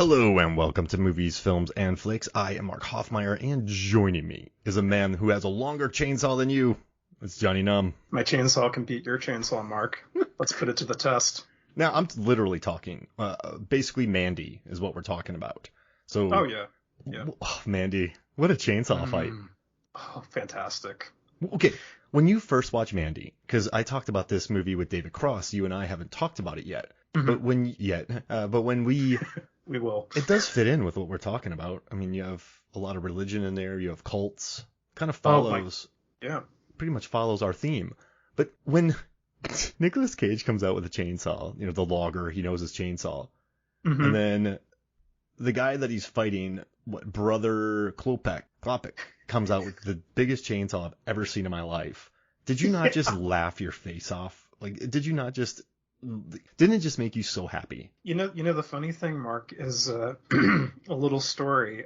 Hello and welcome to Movies, Films, and Flicks. I am Mark Hoffmeyer, and joining me is a man who has a longer chainsaw than you. It's Johnny Numb. My chainsaw can beat your chainsaw, Mark. Let's put it to the test. Now, I'm literally talking, basically Mandy is what we're talking about. So, Oh, yeah. Oh, Mandy, what a chainsaw fight. Oh, fantastic. Okay, when you first watch Mandy, because I talked about this movie with David Cross, you and I haven't talked about it yet. But when we... We will. It does fit in with what we're talking about. I mean, you have a lot of religion in there. You have cults. Kind of follows, pretty much follows our theme. But when Nicolas Cage comes out with a chainsaw, the logger, he knows his chainsaw. And then the guy that he's fighting, Brother Klopek, comes out with the biggest chainsaw I've ever seen in my life. Did you not just laugh your face off? Did you not just... Didn't it just make you so happy? You know, the funny thing, Mark, is a little story.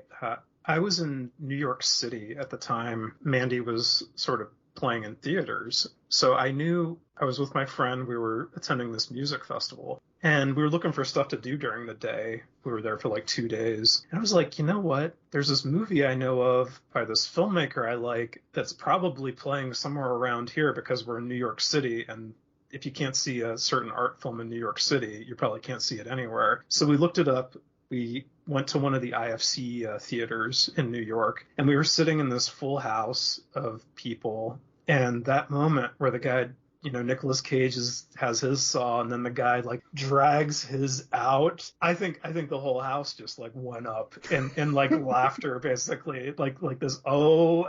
I was in New York City at the time Mandy was sort of playing in theaters. So I knew I was with my friend. We were attending this music festival, and we were looking for stuff to do during the day. We were there for like 2 days. And I was like, you know what? There's this movie I know of by this filmmaker I like that's probably playing somewhere around here because we're in New York City, and if you can't see a certain art film in New York City, you probably can't see it anywhere. So we looked it up. We went to one of the IFC theaters in New York, and we were sitting in this full house of people. And that moment where the guy, Nicolas Cage has his saw, and then the guy drags his out. I think the whole house just went up in laughter, basically, like this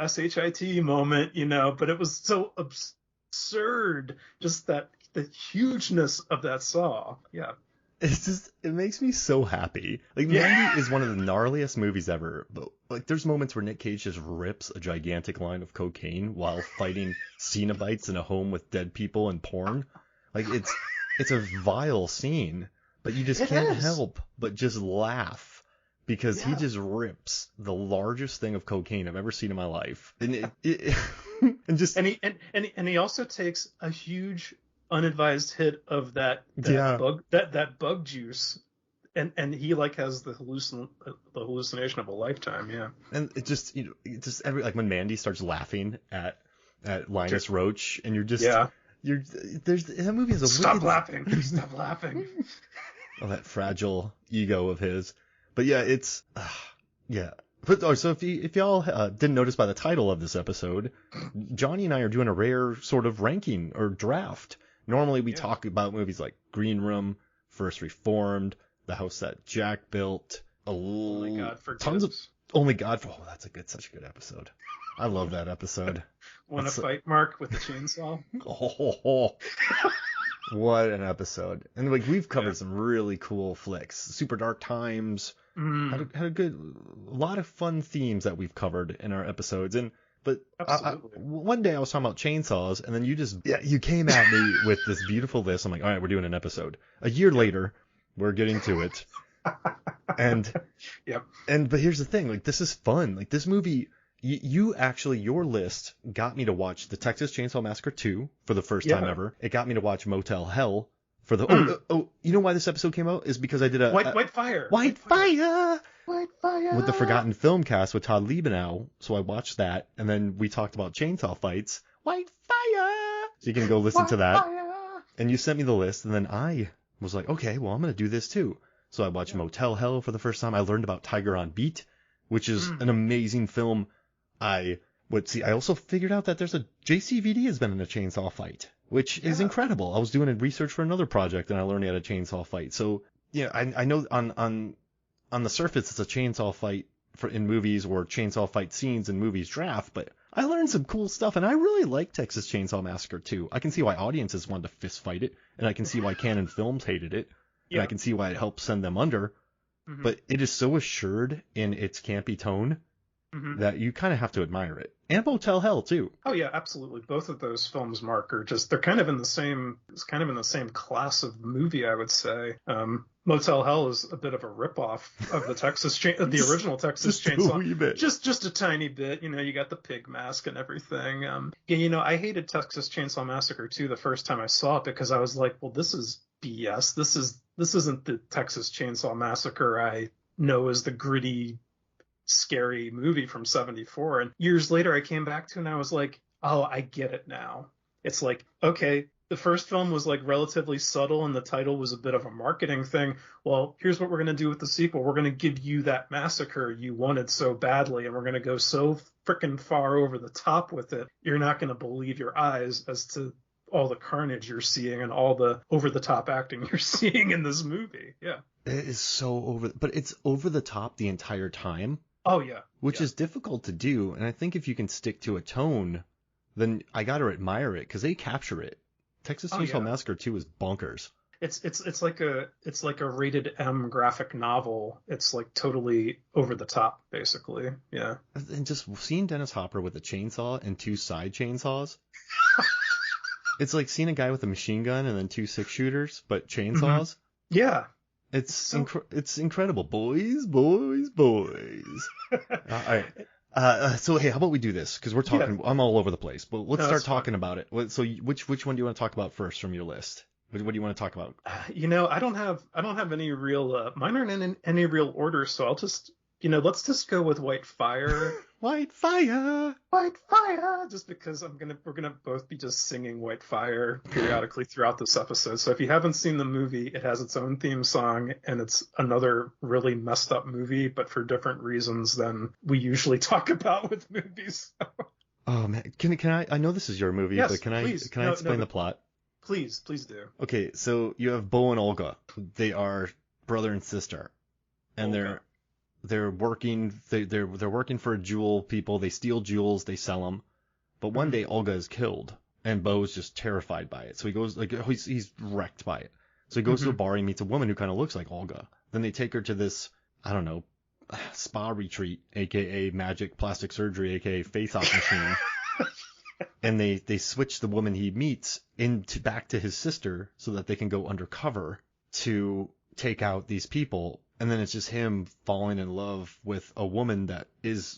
shit moment, But it was so absurd, just the hugeness of that saw. Yeah, it makes me so happy. Mandy is one of the gnarliest movies ever, but there's moments where Nick Cage just rips a gigantic line of cocaine while fighting Cenobites in a home with dead people and porn. It's a vile scene, but you just can't help but just laugh because he just rips the largest thing of cocaine I've ever seen in my life, and and he also takes a huge unadvised hit of that bug juice, and he has the hallucination of a lifetime. And it just when Mandy starts laughing at Linus Roach, and that movie is a stop laughing. Oh, that fragile ego of his. But yeah, it's But so if y'all didn't notice by the title of this episode, Johnny and I are doing a rare sort of ranking or draft. Normally we talk about movies like Green Room, First Reformed, The House That Jack Built, Only God Forgives. Tons of Only God. Oh, that's such a good episode. I love that episode. Want to fight, Mark, with the chainsaw? Oh, what an episode! And we've covered some really cool flicks. Super Dark Times. Had a lot of fun themes that we've covered in our episodes. But one day I was talking about chainsaws, and then you came at me with this beautiful list. I'm like, all right, we're doing an episode. A year later, we're getting to it. But here's the thing, this is fun. This movie, your list got me to watch the Texas Chainsaw Massacre 2 for the first time ever. It got me to watch Motel Hell. For the you know why this episode came out is because I did a White Fire with the Forgotten Film Cast with Todd Liebenow. So I watched that, and then we talked about chainsaw fights. White Fire. So you can go listen to that. And you sent me the list, and then I was like, okay, well I'm gonna do this too. So I watched Motel Hell for the first time. I learned about Tiger on Beat, which is an amazing film. I also figured out that there's a JCVD has been in a chainsaw fight, which is incredible. I was doing research for another project, and I learned he had a chainsaw fight. So I know on the surface it's a chainsaw fight in movies or chainsaw fight scenes in movies draft, but I learned some cool stuff, and I really like Texas Chainsaw Massacre 2. I can see why audiences wanted to fist fight it, and I can see why Canon Films hated it, and I can see why it helped send them under. But it is so assured in its campy tone that you kind of have to admire it. And Motel Hell too. Oh yeah, absolutely. Both of those films, Mark, are they're kind of in the same class of movie, I would say. Motel Hell is a bit of a ripoff of the original Texas Chainsaw. A wee bit. Just a tiny bit. You got the pig mask and everything. I hated Texas Chainsaw Massacre 2 the first time I saw it because I was like, well, this is BS. This isn't the Texas Chainsaw Massacre I know as the gritty, scary movie from '74. And years later, I came back to it and I was like, oh, I get it now. It's like, okay, the first film was like relatively subtle and the title was a bit of a marketing thing. Well, here's what we're going to do with the sequel. We're going to give you that massacre you wanted so badly, and we're going to go so freaking far over the top with it. You're not going to believe your eyes as to all the carnage you're seeing and all the over the top acting you're seeing in this movie. Yeah. It is so but it's over the top the entire time. Oh, yeah. Which is difficult to do. And I think if you can stick to a tone, then I got to admire it because they capture it. Texas Chainsaw Massacre 2 is bonkers. It's like a rated M graphic novel. It's like totally over the top, basically. Yeah. And just seeing Dennis Hopper with a chainsaw and 2 side chainsaws. It's like seeing a guy with a machine gun and then 2 6-shooters, but chainsaws. Mm-hmm. Yeah. It's incredible. Boys. All right. So hey, how about we do this? Because we're talking. Yeah. I'm all over the place, but let's start talking about it. So which one do you want to talk about first from your list? What do you want to talk about? I don't have any real. Mine aren't in any real order, so I'll just let's just go with White Fire. White Fire. Just because we're gonna both be just singing White Fire periodically throughout this episode. So if you haven't seen the movie, it has its own theme song, and it's another really messed up movie, but for different reasons than we usually talk about with movies. Oh man, can I know this is your movie, yes, but can I explain the plot? Please do. Okay, so you have Bo and Olga. They are brother and sister, and Olga. They're working for jewel people. They steal jewels, they sell them. But one day Olga is killed and Bo's just terrified by it. So he goes he's wrecked by it. So he goes to a bar, he meets a woman who kind of looks like Olga. Then they take her to this, I don't know, spa retreat, aka magic plastic surgery, aka face-off machine. And they switch the woman he meets back to his sister so that they can go undercover to take out these people. And then it's just him falling in love with a woman that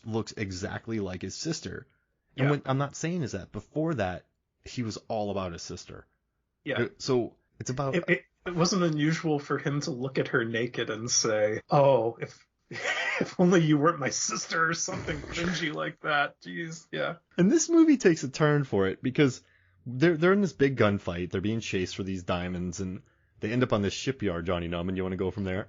looks exactly like his sister. And what I'm not saying is that before that, he was all about his sister. Yeah. So it's about... It wasn't unusual for him to look at her naked and say, oh, if only you weren't my sister, or something cringy like that. Jeez. Yeah. And this movie takes a turn for it because they're in this big gunfight. They're being chased for these diamonds, and they end up on this shipyard, Johnny Num, you want to go from there?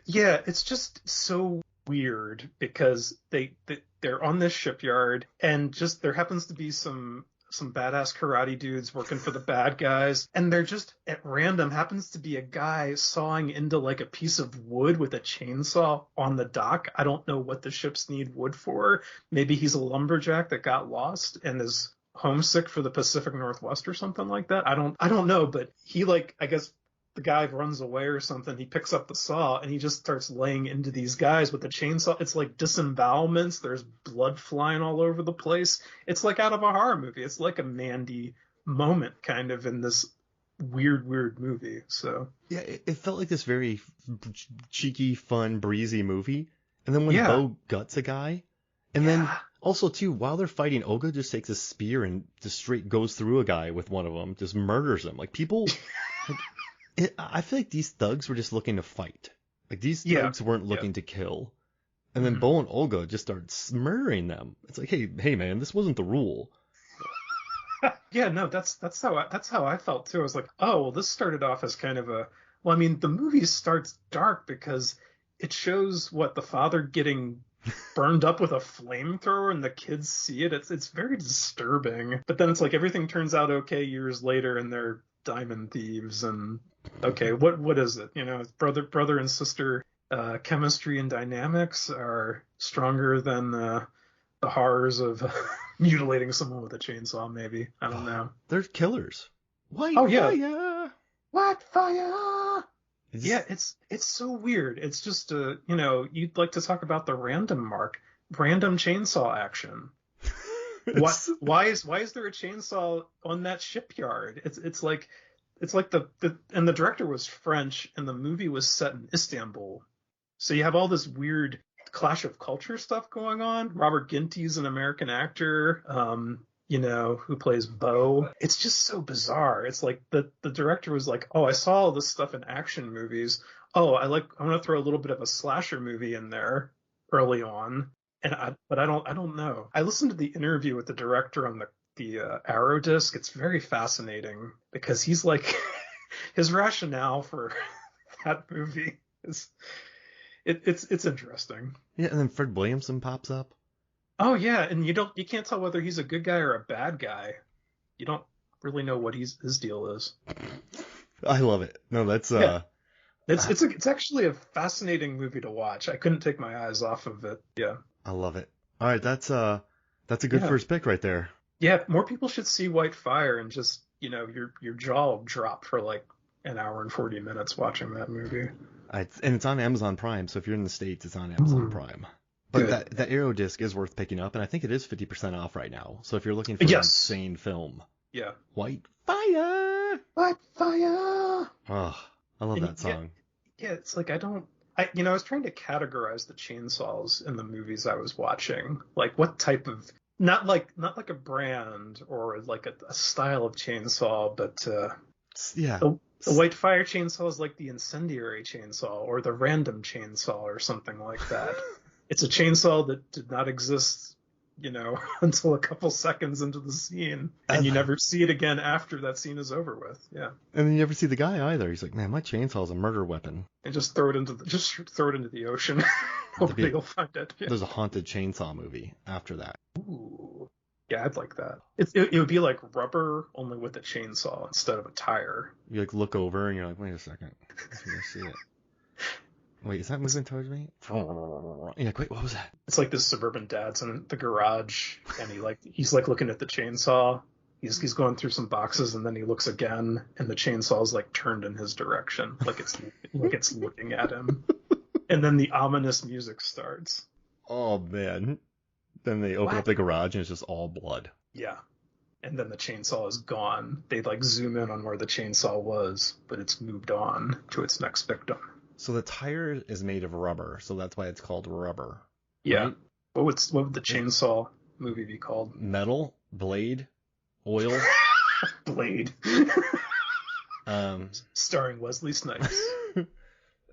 Yeah, it's just so weird because they're on this shipyard and just there happens to be some badass karate dudes working for the bad guys, and they're just at random happens to be a guy sawing into like a piece of wood with a chainsaw on the dock. I don't know what the ships need wood for. Maybe he's a lumberjack that got lost and is homesick for the Pacific Northwest or something like that. I don't know, but he I guess the guy runs away or something. He picks up the saw and he just starts laying into these guys with a chainsaw. It's like disembowelments. There's blood flying all over the place. It's like out of a horror movie. It's like a Mandy moment kind of in this weird movie. So yeah, it felt like this very cheeky, fun, breezy movie. And then when Bo guts a guy, and then also too, while they're fighting, Olga just takes a spear and just straight goes through a guy with one of them, just murders him. Like people. I feel like these thugs were just looking to fight. Like these thugs weren't looking to kill. And then Bo and Olga just started murdering them. It's like, hey man, this wasn't the rule. Yeah, no, that's how I felt too. I was like, oh, well, this started off as kind of the movie starts dark because it shows the father getting burned up with a flamethrower and the kids see it. It's very disturbing. But then it's like everything turns out okay years later and they're diamond thieves and okay, what is it? Brother and sister chemistry and dynamics are stronger than the horrors of mutilating someone with a chainsaw, maybe. I don't know. They're killers. White fire! White fire! Yeah, it's so weird. It's just you'd like to talk about the random chainsaw action. Why is there a chainsaw on that shipyard? It's like and the director was French and the movie was set in Istanbul. So you have all this weird clash of culture stuff going on. Robert Ginty's an American actor, who plays Bo. It's just so bizarre. It's like the director was like, oh, I saw all this stuff in action movies. oh, I want to throw a little bit of a slasher movie in there early on, but I don't know. I listened to the interview with the director on the Arrow disc. It's very fascinating because he's like his rationale for that movie is it's interesting. Yeah, and then Fred Williamson pops up. Oh yeah, and you can't tell whether he's a good guy or a bad guy. You don't really know what his deal is. I love it. No, that's yeah. It's actually a fascinating movie to watch. I couldn't take my eyes off of it. Yeah. I love it. All right, that's a good first pick right there. Yeah, more people should see White Fire and just, your jaw will drop for like an hour and 40 minutes watching that movie. And it's on Amazon Prime, so if you're in the States, it's on Amazon Prime. But that Arrow disc is worth picking up, and I think it is 50% off right now. So if you're looking for an insane film, yeah, White Fire. Oh, I love that song. Yeah, it's like I was trying to categorize the chainsaws in the movies I was watching. Like what type of, not like a brand or like a style of chainsaw, but the White Fire chainsaw is like the incendiary chainsaw or the random chainsaw or something like that. It's a chainsaw that did not exist, until a couple seconds into the scene, and you never see it again after that scene is over with. Yeah. And then you never see the guy either. He's like, man, my chainsaw is a murder weapon. And just throw it into the ocean. Nobody will find it. Yeah. There's a haunted chainsaw movie after that. Ooh. Yeah, I'd like that. It would be like Rubber, only with a chainsaw instead of a tire. You like look over and you're like, wait a second, I see it. Wait, is that moving towards me? You're like, wait, what was that? It's like this suburban dad's in the garage, and he's looking at the chainsaw. He's going through some boxes, and then he looks again, and the chainsaw is like turned in his direction, like it's looking at him. And then the ominous music starts. Oh man. Then they open up the garage and it's just all blood. Yeah. And then the chainsaw is gone. They like zoom in on where the chainsaw was, but it's moved on to its next victim. So the tire is made of rubber, so that's why it's called Rubber. Yeah. Right? What would the chainsaw movie be called? Metal, Blade, Oil. Blade. Starring Wesley Snipes.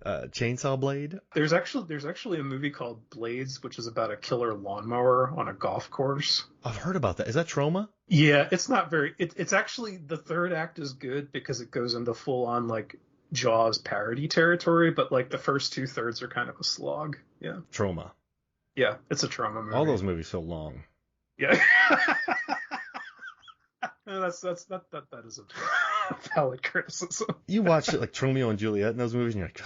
Chainsaw Blade. There's actually a movie called Blades, which is about a killer lawnmower on a golf course. I've heard about that. Is that Trauma? Yeah, it's not very. It's actually, the third act is good because it goes into full on like Jaws parody territory, but like the first 2/3 are kind of a slog. Yeah. Trauma. Yeah, it's a Trauma movie. All those movies so long. Yeah. That is a valid criticism. You watch it like Romeo and Juliet in those movies, and you're like,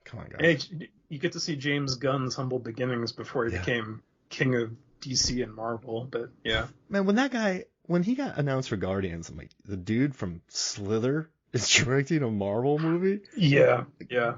come on, guys. Hey, you get to see James Gunn's humble beginnings before he became king of DC and Marvel, but yeah. Man, when he got announced for Guardians, I'm like, the dude from Slither is directing a Marvel movie? Yeah, yeah.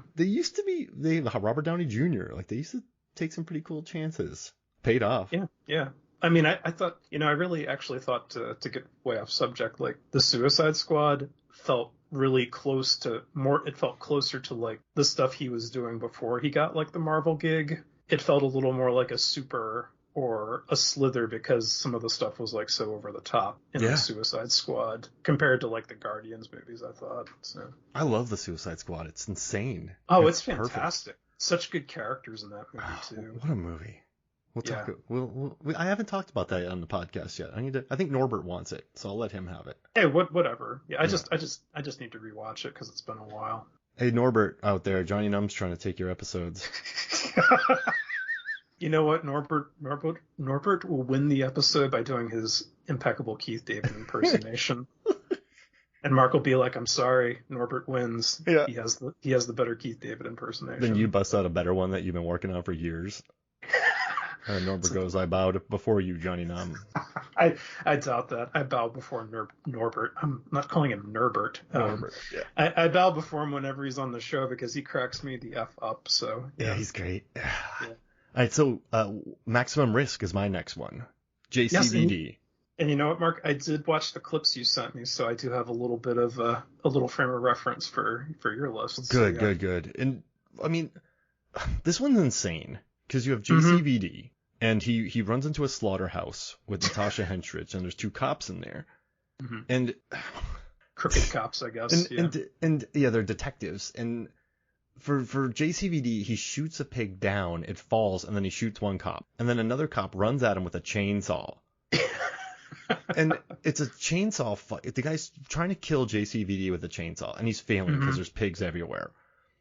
Robert Downey Jr., like, they used to take some pretty cool chances. Paid off. Yeah, yeah. I mean, I thought, I really actually thought, to get way off subject, like, the Suicide Squad felt really it felt closer to, like, the stuff he was doing before he got, like, the Marvel gig. It felt a little more like a Super or a Slither because some of the stuff was, like, so over the top in the Suicide Squad compared to, like, the Guardians movies, I thought. So. I love the Suicide Squad. It's insane. Oh, it's fantastic. Perfect. Such good characters in that movie, too. What a movie. I haven't talked about that on the podcast yet. I think Norbert wants it, so I'll let him have it. Hey, whatever. Yeah, I just need to rewatch it because it's been a while. Hey, Norbert out there, Johnny Num's trying to take your episodes. You know what, Norbert will win the episode by doing his impeccable Keith David impersonation. And Mark will be like, "I'm sorry, Norbert wins. Yeah. He has the better Keith David impersonation." Then you bust out a better one that you've been working on for years. And Norbert goes, "I bowed before you, Johnny Num." I doubt that. I bow before Norbert. I'm not calling him Norbert. Norbert, yeah. I bow before him whenever he's on the show because he cracks me the F up. So yeah, he's great. Yeah. All right, so Maximum Risk is my next one. JCVD. Yes, and you know what, Mark? I did watch the clips you sent me, so I do have a little bit of a little frame of reference for your list. Good. And I mean, this one's insane because you have JCVD. And he runs into a slaughterhouse with Natasha Henstridge, and there's two cops in there, and crooked cops, I guess. And they're detectives, and for JCVD, he shoots a pig down, it falls, and then he shoots one cop. And then another cop runs at him with a chainsaw. And it's a chainsaw fight. The guy's trying to kill JCVD with a chainsaw, and he's failing because there's pigs everywhere.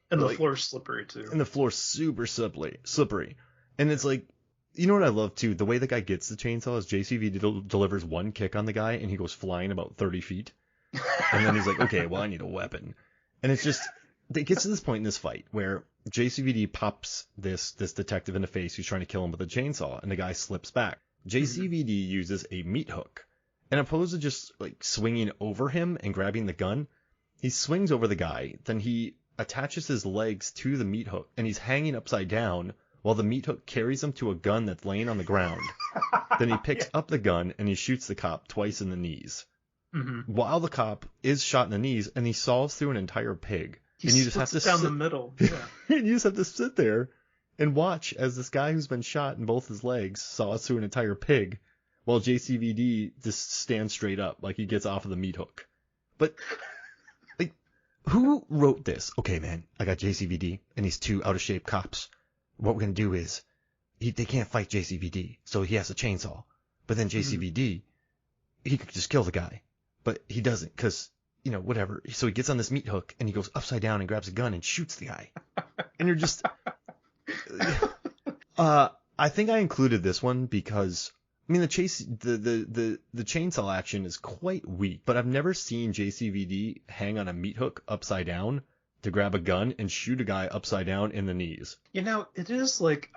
And the floor's slippery, too. And the floor's super slippery. And it's like, you know what I love, too? The way the guy gets the chainsaw is JCVD delivers one kick on the guy, and he goes flying about 30 feet. And then he's like, okay, well, I need a weapon. And it's just, it gets to this point in this fight where JCVD pops this detective in the face who's trying to kill him with a chainsaw, and the guy slips back. JCVD uses a meat hook. And opposed to just like swinging over him and grabbing the gun, he swings over the guy, then he attaches his legs to the meat hook, and he's hanging upside down while the meat hook carries him to a gun that's laying on the ground. Then he picks up the gun and he shoots the cop twice in the knees. While the cop is shot in the knees, and he saws through an entire pig. And you just have to down the middle. Yeah. And you just have to sit there and watch as this guy who's been shot in both his legs saws through an entire pig, while JCVD just stands straight up like he gets off of the meat hook. But like, who wrote this? Okay, man, I got JCVD and these two out of shape cops. What we're gonna do is they can't fight JCVD, so he has a chainsaw. But then JCVD, he could just kill the guy, but he doesn't because, you know, whatever. So he gets on this meat hook and he goes upside down and grabs a gun and shoots the guy. And you're just, I think I included this one because, I mean, the chainsaw action is quite weak, but I've never seen JCVD hang on a meat hook upside down to grab a gun and shoot a guy upside down in the knees. You know, it is like,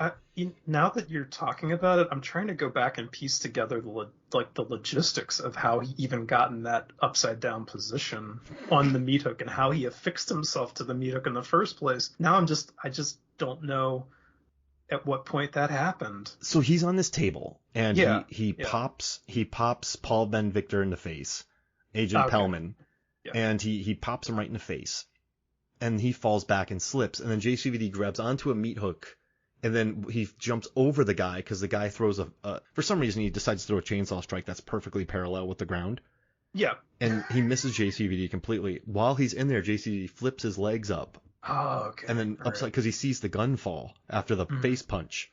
now that you're talking about it, I'm trying to go back and piece together the logistics of how he even got in that upside down position on the meat hook and how he affixed himself to the meat hook in the first place. Now I just don't know at what point that happened. So he's on this table and he pops Paul Ben Victor in the face, Agent Pellman, and he pops him right in the face. And he falls back and slips, and then JCVD grabs onto a meat hook, and then he jumps over the guy because the guy throws for some reason he decides to throw a chainsaw strike that's perfectly parallel with the ground. Yeah. And he misses JCVD completely. While he's in there, JCVD flips his legs up. Oh, okay. And then upside, because he sees the gun fall after the face punch.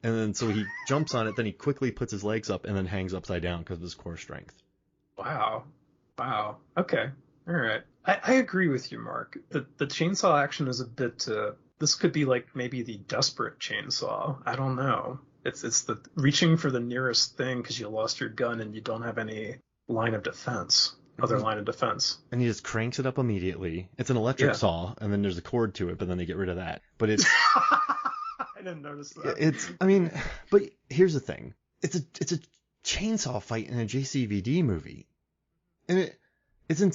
And then so he jumps on it, then he quickly puts his legs up and then hangs upside down because of his core strength. Wow. Okay. All right. I agree with you, Mark. The chainsaw action is a bit, this could be like maybe the desperate chainsaw. I don't know. It's the reaching for the nearest thing because you lost your gun and you don't have any line of defense, line of defense. And he just cranks it up immediately. It's an electric saw, and then there's a cord to it, but then they get rid of that. But it's... I didn't notice that. But here's the thing. It's a chainsaw fight in a JCVD movie. And and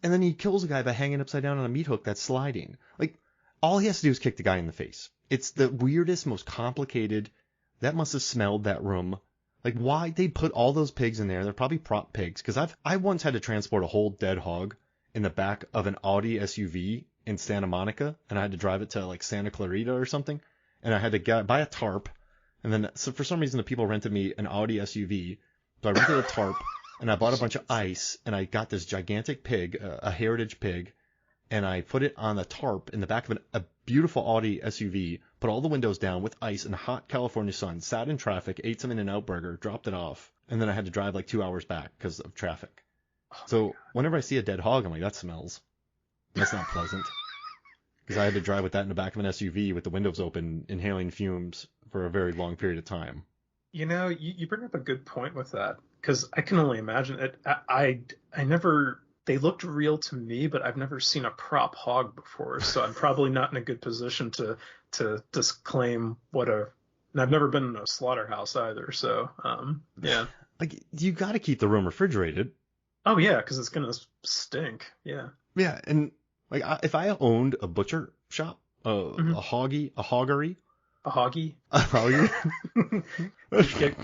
then he kills a guy by hanging upside down on a meat hook that's sliding. Like, all he has to do is kick the guy in the face. It's the weirdest, most complicated. That must have smelled that room. Like, why they put all those pigs in there? They're probably prop pigs. Because I once had to transport a whole dead hog in the back of an Audi SUV in Santa Monica, and I had to drive it to like Santa Clarita or something. And I had to buy a tarp. And then, so for some reason, the people rented me an Audi SUV. So I rented a tarp. And I bought a bunch of ice, and I got this gigantic pig, a heritage pig, and I put it on the tarp in the back of a beautiful Audi SUV, put all the windows down with ice in hot California sun, sat in traffic, ate some In-N-Out burger, dropped it off, and then I had to drive like 2 hours back because of traffic. So whenever I see a dead hog, I'm like, that smells. That's not pleasant. Because I had to drive with that in the back of an SUV with the windows open, inhaling fumes for a very long period of time. You know, you bring up a good point with that. Because I can only imagine it. I never, they looked real to me, but I've never seen a prop hog before. So I'm probably not in a good position to disclaim and I've never been in a slaughterhouse either. So, yeah. Like, you got to keep the room refrigerated. Oh, yeah, because it's going to stink. Yeah. Yeah. And like, if I owned a butcher shop, a hoggery. A hoggy? A hoggy?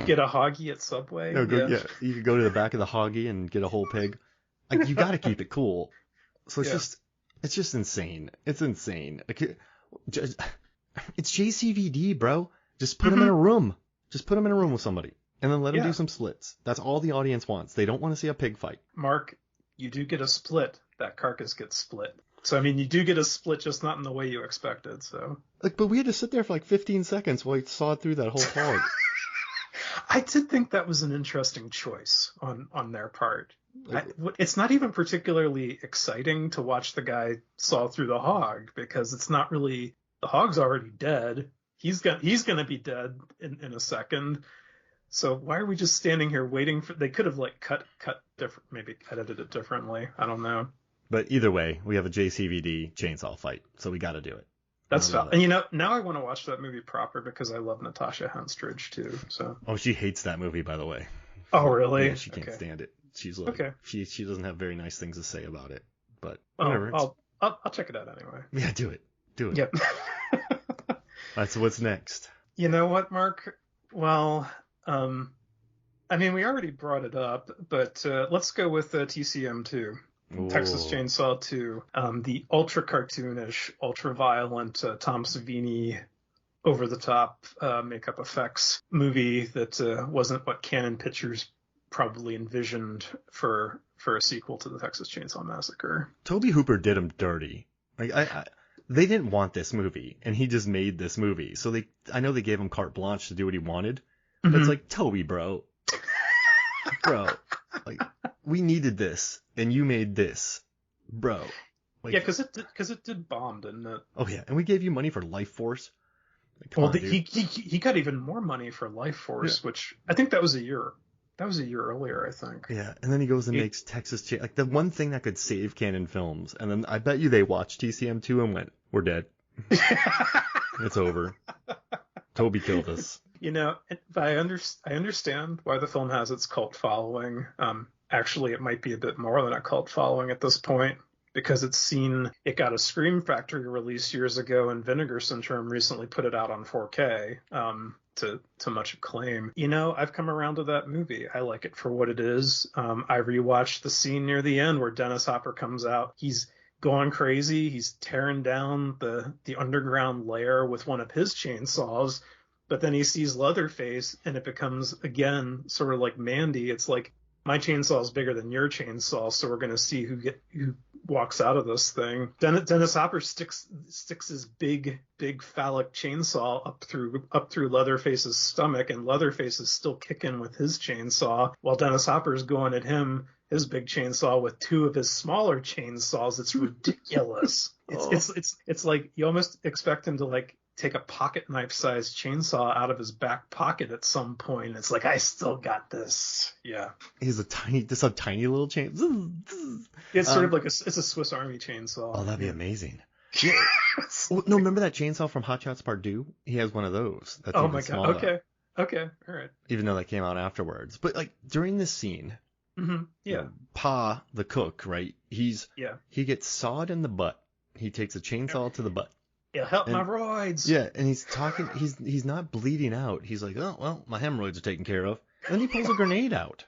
get a hoggy at Subway? No, you could go to the back of the hoggy and get a whole pig. Like, you got to keep it cool. So it's just insane. It's insane. Like, it's JCVD, bro. Just put them in a room. Just put them in a room with somebody. And then let them do some splits. That's all the audience wants. They don't want to see a pig fight. Mark, you do get a split. That carcass gets split. So, I mean, you do get a split, just not in the way you expected, so. Like, but we had to sit there for like 15 seconds while he saw through that whole hog. I did think that was an interesting choice on their part. Like, It's not even particularly exciting to watch the guy saw through the hog, because it's not really, the hog's already dead. He's gonna be dead in a second. So why are we just standing here waiting for? They could have like cut different, maybe edited it differently. I don't know. but either way, we have a JCVD chainsaw fight, so we got to do it. That's fine. And now I want to watch that movie proper because I love Natasha Henstridge too. So. Oh, she hates that movie, by the way. Oh, really? Yeah, she can't stand it. She's like, okay. She doesn't have very nice things to say about it. But Oh, whatever. I'll check it out anyway. Yeah, do it. Do it. Yep. All right, so what's next? You know what, Mark? Well, I mean, we already brought it up, but let's go with TCM2. Texas Chainsaw 2, the ultra cartoonish, ultra violent Tom Savini over the top makeup effects movie that wasn't what Canon Pictures probably envisioned for a sequel to the Texas Chainsaw Massacre. Tobe Hooper did him dirty. Like they didn't want this movie, and he just made this movie. So I know they gave him carte blanche to do what he wanted. But it's like, Toby, bro, like, we needed this, and you made this, bro. Like, yeah, because it did bomb, didn't it? Oh yeah, and we gave you money for Life Force. Like, well, he got even more money for Life Force, which I think that was a year earlier, I think. Yeah, and then he goes and makes Texas Chainsaw, like the one thing that could save Canon Films, and then I bet you they watched TCM2 and went, we're dead. It's over. Toby killed us. You know, I understand why the film has its cult following. Actually, it might be a bit more than a cult following at this point, because it got a Scream Factory release years ago, and Vinegar Syndrome recently put it out on 4K to much acclaim. You know, I've come around to that movie. I like it for what it is. I rewatched the scene near the end where Dennis Hopper comes out. He's going crazy. He's tearing down the underground lair with one of his chainsaws. But then he sees Leatherface, and it becomes, again, sort of like Mandy. It's like, my chainsaw is bigger than your chainsaw, so we're going to see who walks out of this thing. Dennis Hopper sticks his big phallic chainsaw up through Leatherface's stomach, and Leatherface is still kicking with his chainsaw, while Dennis Hopper's going at him, his big chainsaw, with two of his smaller chainsaws. It's ridiculous. It's like you almost expect him to like take a pocket knife sized chainsaw out of his back pocket at some point. It's like, I still got this. Yeah. He's a tiny little chainsaw. It's sort of like it's a Swiss Army chainsaw. Oh, that'd be amazing. Yeah. Well, no, remember that chainsaw from Hot Shots Part 2? He has one of those. That's my God. Okay. All right. Even though that came out afterwards. But like during this scene, yeah. Pa, the cook, right? He gets sawed in the butt. He takes a chainsaw to the butt. It'll help my roids. Yeah, and he's talking. He's not bleeding out. He's like, oh well, my hemorrhoids are taken care of. And then he pulls a grenade out,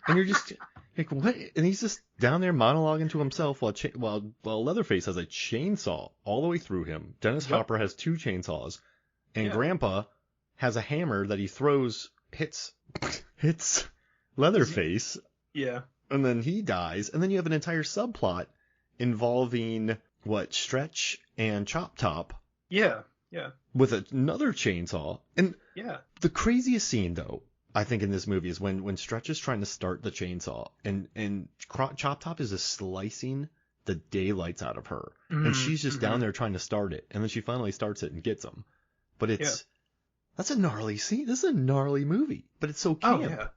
and you're just like, what? And he's just down there monologuing to himself while Leatherface has a chainsaw all the way through him. Dennis Hopper has two chainsaws, and Grandpa has a hammer that he throws, hits Leatherface. Yeah. And then he dies, and then you have an entire subplot involving Stretch and Chop Top. Yeah. With another chainsaw. And the craziest scene, though, I think in this movie is when Stretch is trying to start the chainsaw, and Chop Top is just slicing the daylights out of her. And she's just down there trying to start it. And then she finally starts it and gets him. But that's a gnarly scene. This is a gnarly movie. But it's so camp. Oh, yeah.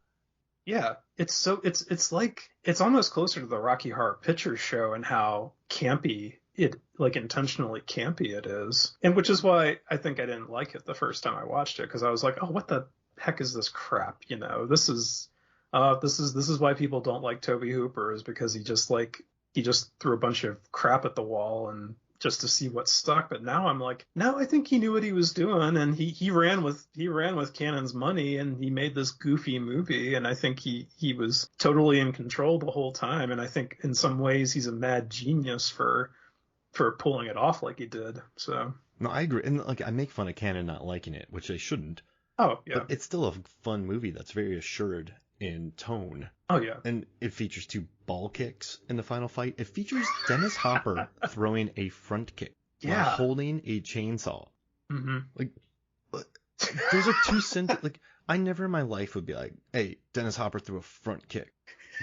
Yeah, it's like, it's almost closer to the Rocky Horror Picture Show and how campy it, like intentionally campy it is. And which is why I think I didn't like it the first time I watched it, because I was like, oh, what the heck is this crap? You know, this is why people don't like Tobe Hooper, is because he just threw a bunch of crap at the wall and just to see what stuck. But now I'm like, now I think he knew what he was doing, and he ran with Cannon's money, and he made this goofy movie, and I think he was totally in control the whole time. And I think in some ways he's a mad genius for pulling it off like he did. So no, I agree. And like, I make fun of Cannon not liking it, which I shouldn't. Oh yeah. But it's still a fun movie that's very assured. in tone. Oh, yeah. And it features 2 ball kicks in the final fight. It features Dennis Hopper throwing a front kick while holding a chainsaw. Mm-hmm. Like, those are 2 like, I never in my life would be like, hey, Dennis Hopper threw a front kick.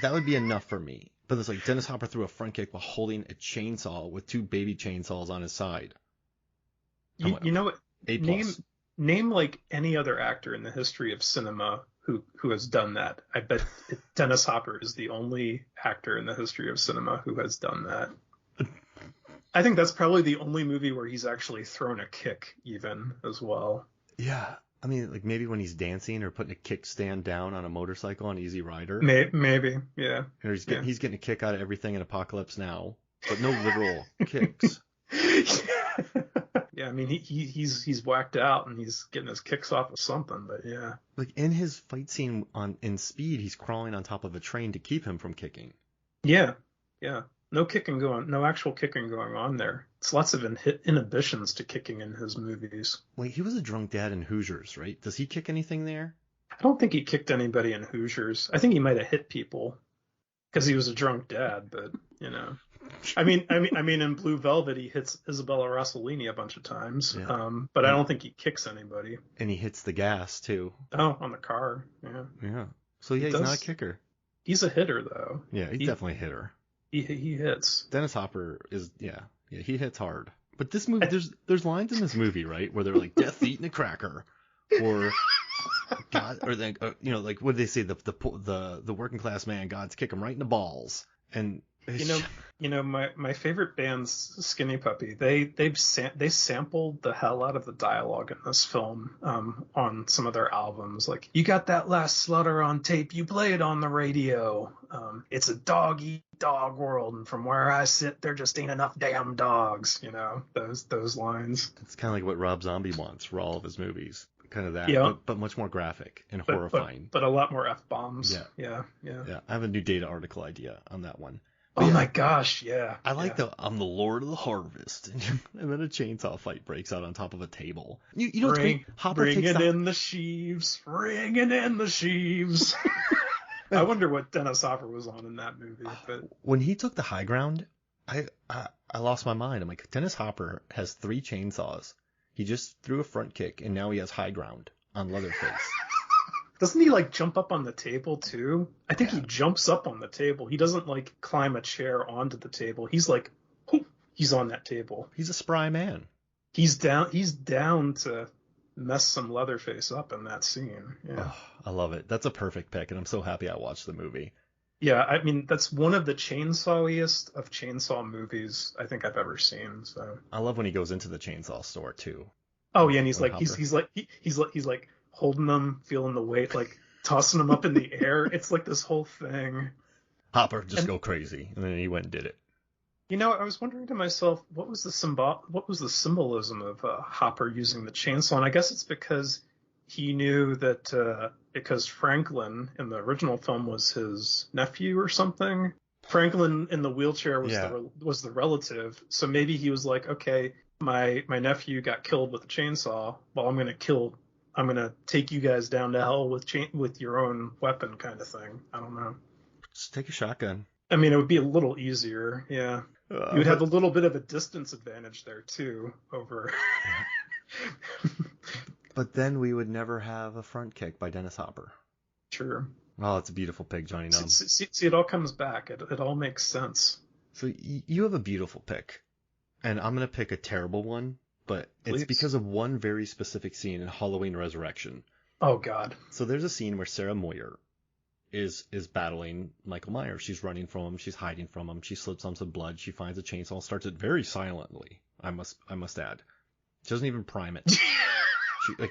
That would be enough for me. But it's like Dennis Hopper threw a front kick while holding a chainsaw with 2 baby chainsaws on his side. You know what? A+. Name like any other actor in the history of cinema who has done that. I bet Dennis Hopper is the only actor in the history of cinema who has done that. I think that's probably the only movie where he's actually thrown a kick even as well. Yeah. I mean, like maybe when he's dancing or putting a kickstand down on a motorcycle on Easy Rider. Maybe, yeah. Or he's getting a kick out of everything in Apocalypse Now, but no literal kicks. Yeah, I mean he's whacked out and he's getting his kicks off of something, but yeah. Like in his fight scene in Speed, he's crawling on top of a train to keep him from kicking. Yeah. No actual kicking going on there. It's lots of inhibitions to kicking in his movies. Wait, he was a drunk dad in Hoosiers, right? Does he kick anything there? I don't think he kicked anybody in Hoosiers. I think he might have hit people because he was a drunk dad, but you know. I mean, in Blue Velvet, he hits Isabella Rossellini a bunch of times, yeah. But I don't think he kicks anybody. And he hits the gas too. Oh, on the car, yeah. Yeah. So yeah, he's not a kicker. He's a hitter though. Yeah, he's definitely a hitter. He hits. Dennis Hopper is he hits hard. But this movie, there's lines in this movie, right, where they're like death eating a cracker, or God, or like like what did they say, the working class man, God's kick him right in the balls, and my favorite band's Skinny Puppy. They sampled the hell out of the dialogue in this film on some of their albums. Like, you got that last slaughter on tape, you play it on the radio. It's a dog eat dog world, and from where I sit, there just ain't enough damn dogs. Those lines. It's kind of like what Rob Zombie wants for all of his movies. Kind of that, yeah. but much more graphic and horrifying. But a lot more F-bombs. Yeah. I have a new data article idea on that one. Oh my gosh, yeah. I like I'm the Lord of the Harvest, and then a chainsaw fight breaks out on top of a table. You know what's great? Hopper bringing in the sheaves. I wonder what Dennis Hopper was on in that movie. But when he took the high ground, I lost my mind. I'm like, Dennis Hopper has 3 chainsaws. He just threw a front kick, and now he has high ground on Leatherface. Doesn't he like jump up on the table too? I think he jumps up on the table. He doesn't like climb a chair onto the table. He's like, he's on that table. He's a spry man. He's down to mess some Leatherface up in that scene. Yeah. Oh, I love it. That's a perfect pick, and I'm so happy I watched the movie. Yeah, I mean, that's one of the chainsawiest of chainsaw movies I think I've ever seen. So I love when he goes into the chainsaw store too. Oh yeah, and he's like holding them, feeling the weight, like tossing them up in the air. It's like this whole thing. Hopper go crazy, and then he went and did it. I was wondering to myself, what was the symbolism of Hopper using the chainsaw? And I guess it's because he knew that because Franklin in the original film was his nephew or something. Franklin in the wheelchair was the relative, so maybe he was like, okay, my nephew got killed with a chainsaw. Well, I'm gonna take you guys down to hell with your own weapon, kind of thing. I don't know. Just take a shotgun. I mean, it would be a little easier, yeah. You would have a little bit of a distance advantage there too over. But then we would never have a front kick by Dennis Hopper. Sure. Oh, it's a beautiful pick, Johnny Numb. See, it all comes back. It all makes sense. So you have a beautiful pick, and I'm gonna pick a terrible one. But it's because of one very specific scene in Halloween Resurrection. Oh, God. So there's a scene where Sarah Moyer is battling Michael Myers. She's running from him. She's hiding from him. She slips on some blood. She finds a chainsaw and starts it very silently. I must add. She doesn't even prime it.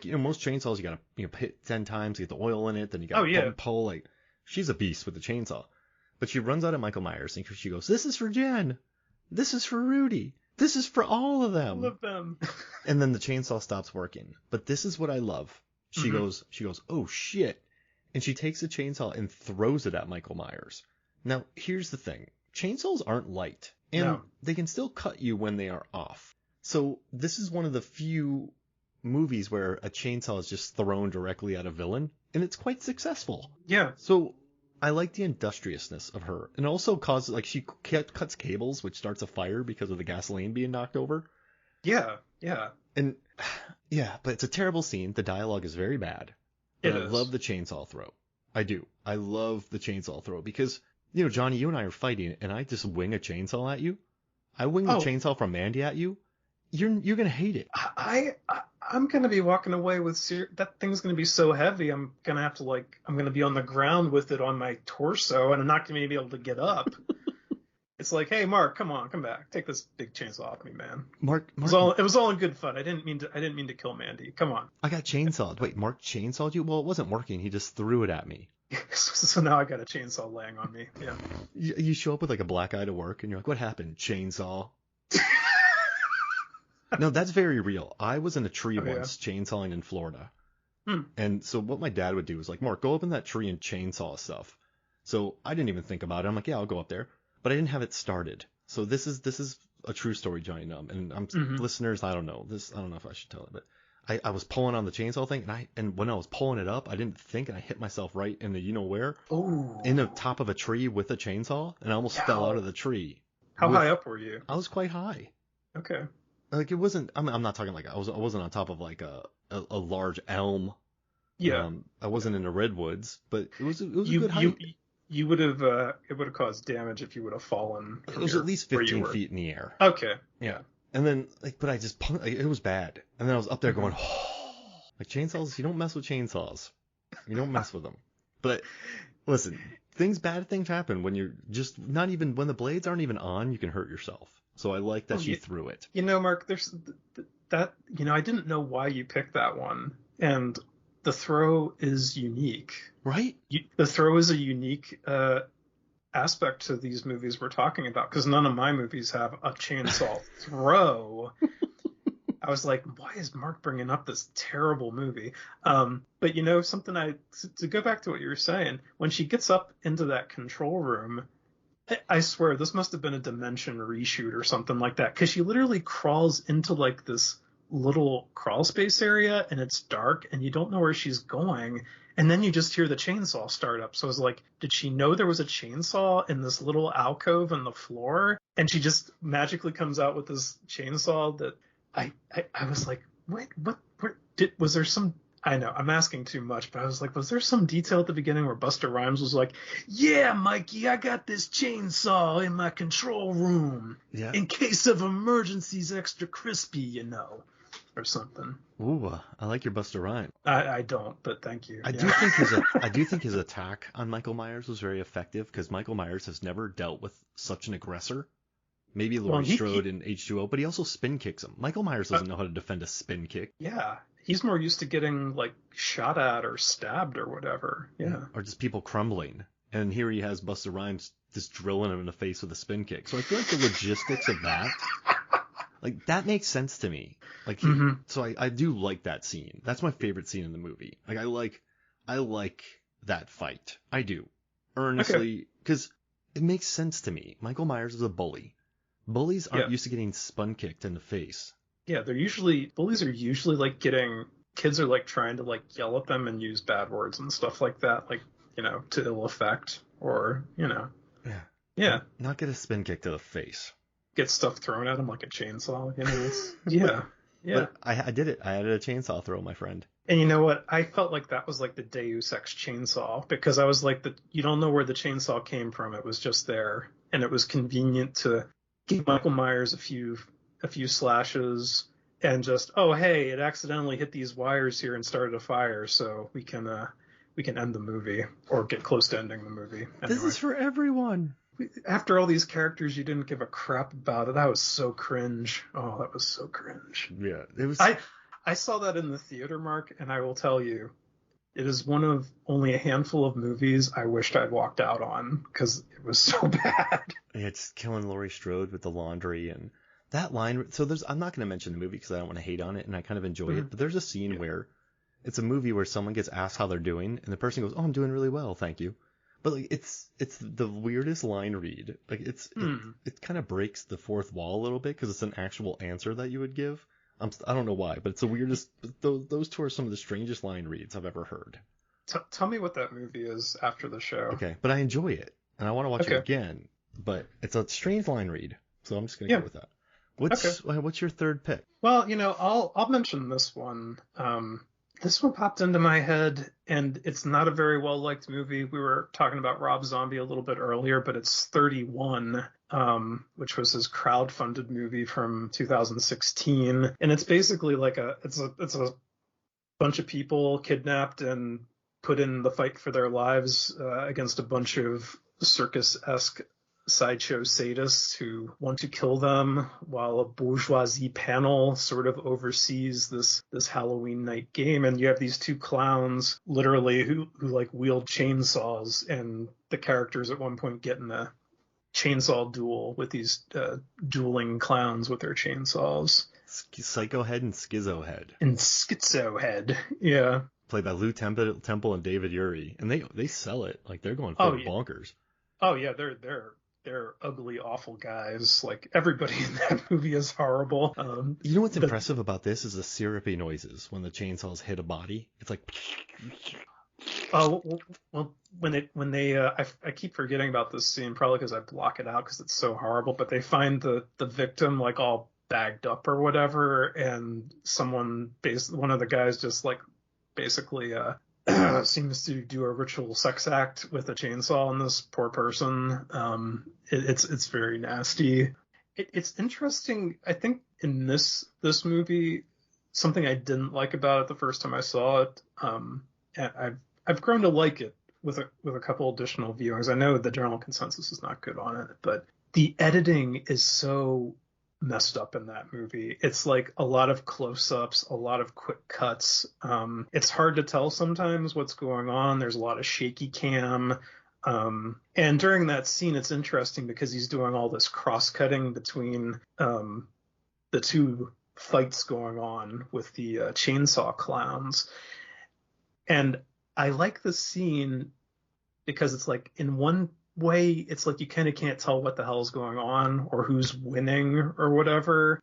Most chainsaws, you gotta hit 10 times, get the oil in it, then you gotta pull. Like, she's a beast with the chainsaw. But she runs out of Michael Myers and she goes, "This is for Jen. This is for Rudy. This is for all of them." All of them. And then the chainsaw stops working. But this is what I love. She goes, "Oh shit." And she takes the chainsaw and throws it at Michael Myers. Now, here's the thing. Chainsaws aren't light. And they can still cut you when they are off. So this is one of the few movies where a chainsaw is just thrown directly at a villain. and it's quite successful. Yeah. So I like the industriousness of her, and also causes like she cuts cables, which starts a fire because of the gasoline being knocked over. Yeah. Yeah. And yeah, but it's a terrible scene. The dialogue is very bad. But I love the chainsaw throw. I do. I love the chainsaw throw because, Johnny, you and I are fighting, and I just wing a chainsaw at you. I wing the chainsaw from Mandy at you. You're gonna hate it. I'm gonna be walking away with that thing's gonna be so heavy. I'm gonna be on the ground with it on my torso, and I'm not gonna be able to get up. It's like, hey, Mark, come on, come back, take this big chainsaw off me, man. Mark, it was all in good fun. I didn't mean to kill Mandy. Come on. I got chainsawed. Wait, Mark chainsawed you? Well, it wasn't working. He just threw it at me. So now I got a chainsaw laying on me. Yeah. You show up with like a black eye to work, and you're like, what happened? Chainsaw. No, that's very real. I was in a tree once chainsawing in Florida. And so what my dad would do is like, Mark, go up in that tree and chainsaw stuff. So I didn't even think about it. I'm like, yeah, I'll go up there. But I didn't have it started. So this is a true story, Johnny Numb. And listeners, I don't know if I should tell it, but I was pulling on the chainsaw thing, and when I was pulling it up, I didn't think, and I hit myself right in the where. Oh. In the top of a tree with a chainsaw, and I almost fell out of the tree. How high up were you? I was quite high. Okay. Like it wasn't. I'm not talking like I wasn't on top of like a large elm. Yeah. I wasn't in the redwoods, but it was a good height. You would have it would have caused damage if you would have fallen. It was at least 15 feet in the air. Okay. Yeah. And then but I just it was bad. And then I was up there going, oh, like chainsaws. You don't mess with chainsaws. You don't mess with them. But listen, bad things happen when you're just not even when the blades aren't even on. You can hurt yourself. So I like that she threw it. Mark, there's that. I didn't know why you picked that one, and the throw is unique. Right? The throw is a unique aspect to these movies we're talking about, because none of my movies have a chainsaw throw. I was like, why is Mark bringing up this terrible movie? But to go back to what you were saying, when she gets up into that control room, I swear this must have been a Dimension reshoot or something like that, because she literally crawls into like this little crawl space area, and it's dark, and you don't know where she's going, and then you just hear the chainsaw start up. So I was like, did she know there was a chainsaw in this little alcove in the floor? And she just magically comes out with this chainsaw that I was like, wait, what was there some... I know, I'm asking too much, but I was like, was there some detail at the beginning where Busta Rhymes was like, yeah, Mikey, I got this chainsaw in my control room. Yeah. In case of emergencies, extra crispy, or something. Ooh, I like your Busta Rhymes. I don't, but thank you. I do think his attack on Michael Myers was very effective, because Michael Myers has never dealt with such an aggressor. Maybe Laurie Strode in H2O, but he also spin kicks him. Michael Myers doesn't know how to defend a spin kick. Yeah. He's more used to getting like shot at or stabbed or whatever. Yeah. Or just people crumbling. And here he has Busta Rhymes just drilling him in the face with a spin kick. So I feel like the logistics of that, like that makes sense to me. Like, so I do like that scene. That's my favorite scene in the movie. Like I like that fight. I do. Earnestly, because it makes sense to me. Michael Myers is a bully. Bullies aren't used to getting spun kicked in the face. Yeah, bullies are usually like kids are like trying to like yell at them and use bad words and stuff like that, like, to ill effect, or, Yeah. Yeah. Not get a spin kick to the face. Get stuff thrown at them like a chainsaw, Yeah. Yeah. But I did it. I added a chainsaw throw, my friend. And you know what? I felt like that was like the Deus Ex chainsaw, because I was like, you don't know where the chainsaw came from. It was just there, and it was convenient to give Michael Myers a few slashes, and just, oh hey, it accidentally hit these wires here and started a fire, so we can end the movie, or get close to ending the movie. Anyway. This is for everyone. After all these characters you didn't give a crap about, that was so cringe. Oh, that was so cringe. Yeah, it was. I saw that in the theater, Mark, and I will tell you, it is one of only a handful of movies I wished I'd walked out on, because it was so bad. It's killing Laurie Strode with the laundry and that line. So I'm not going to mention the movie because I don't want to hate on it, and I kind of enjoy it. But there's a scene where it's a movie where someone gets asked how they're doing, and the person goes, "Oh, I'm doing really well, thank you." But like it's the weirdest line read. Like it kind of breaks the fourth wall a little bit, because it's an actual answer that you would give. I don't know why, but it's the weirdest. Those two are some of the strangest line reads I've ever heard. Tell me what that movie is after the show. Okay, but I enjoy it, and I want to watch it Okay. again. But it's a strange line read, so I'm just gonna Yeah. go with that. Okay. What's your third pick? Well, I'll mention this one. This one popped into my head, and it's not a very well liked movie. We were talking about Rob Zombie a little bit earlier, but it's 31, which was his crowdfunded movie from 2016, and it's basically like it's a bunch of people kidnapped and put in the fight for their lives against a bunch of circus-esque sideshow sadists who want to kill them, while a bourgeoisie panel sort of oversees this Halloween night game. And you have these two clowns literally who like wield chainsaws, and the characters at one point get in a chainsaw duel with these dueling clowns with their chainsaws. Psycho Head and Schizo Head. And Schizo Head, yeah. Played by Lou Temple and David Uri, and they sell it like they're going full bonkers. Oh yeah, they're ugly, awful guys. Like, everybody in that movie is horrible. You know what's impressive about this is the syrupy noises when the chainsaws hit a body. It's like. Oh well, when they I keep forgetting about this scene, probably because I block it out because it's so horrible. But they find the victim like all bagged up or whatever, and one of the guys just like basically seems to do a ritual sex act with a chainsaw on this poor person. It's very nasty. It's interesting. I think in this movie, something I didn't like about it the first time I saw it, and I've grown to like it with a couple additional viewings. I know the general consensus is not good on it, but the editing is so messed up in that movie. It's like a lot of close-ups, a lot of quick cuts. It's hard to tell sometimes what's going on. There's a lot of shaky cam. And during that scene, it's interesting because he's doing all this cross-cutting between the two fights going on with the chainsaw clowns. And I like the scene because it's like, in one way, it's like you kind of can't tell what the hell's going on or who's winning or whatever.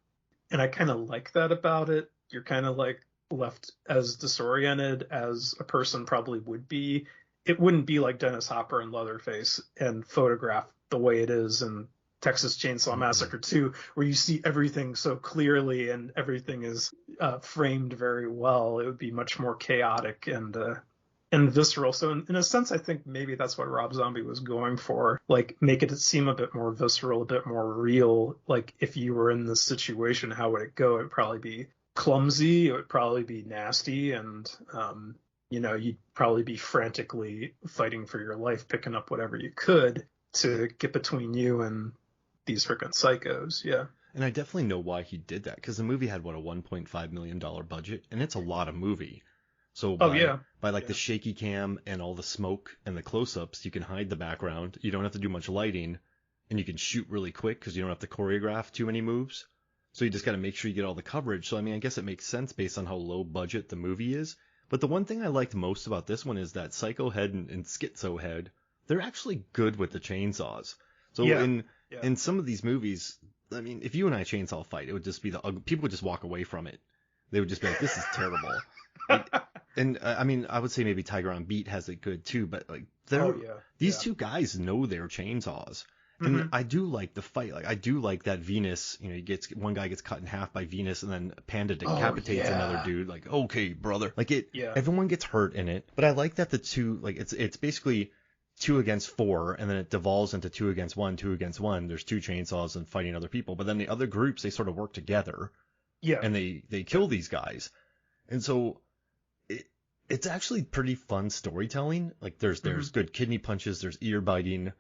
And I kind of like that about it. You're kind of like left as disoriented as a person probably would be. It wouldn't be like Dennis Hopper and Leatherface and Photograph the way it is in Texas Chainsaw Massacre 2, where you see everything so clearly and everything is framed very well. It would be much more chaotic and visceral. So in a sense, I think maybe that's what Rob Zombie was going for. Like, make it seem a bit more visceral, a bit more real. Like, if you were in this situation, how would it go? It would probably be clumsy. It would probably be nasty. And, you'd probably be frantically fighting for your life, picking up whatever you could to get between you and these freaking psychos. Yeah. And I definitely know why he did that, because the movie had, a $1.5 million budget, and it's a lot of movie. So by the shaky cam and all the smoke and the close-ups, you can hide the background. You don't have to do much lighting, and you can shoot really quick because you don't have to choreograph too many moves. So you just got to make sure you get all the coverage. So, I mean, I guess it makes sense based on how low budget the movie is. But the one thing I liked most about this one is that Psycho Head and Schizo Head, they're actually good with the chainsaws. So in some of these movies, I mean, if you and I chainsaw fight, it would just be people would just walk away from it. They would just be like, this is terrible. And I mean, I would say maybe Tiger on Beat has it good too, but like these two guys know their chainsaws. And I do like the fight. Like, I do like that Venus, one guy gets cut in half by Venus, and then Panda decapitates another dude. Like, okay, brother. Like, everyone gets hurt in it. But I like that the two, like, it's basically 2 against 4, and then it devolves into 2 against 1, 2 against 1. There's 2 chainsaws and fighting other people. But then the other groups, they sort of work together. Yeah. And they kill these guys. And so it's actually pretty fun storytelling. Like, there's good kidney punches, there's ear biting.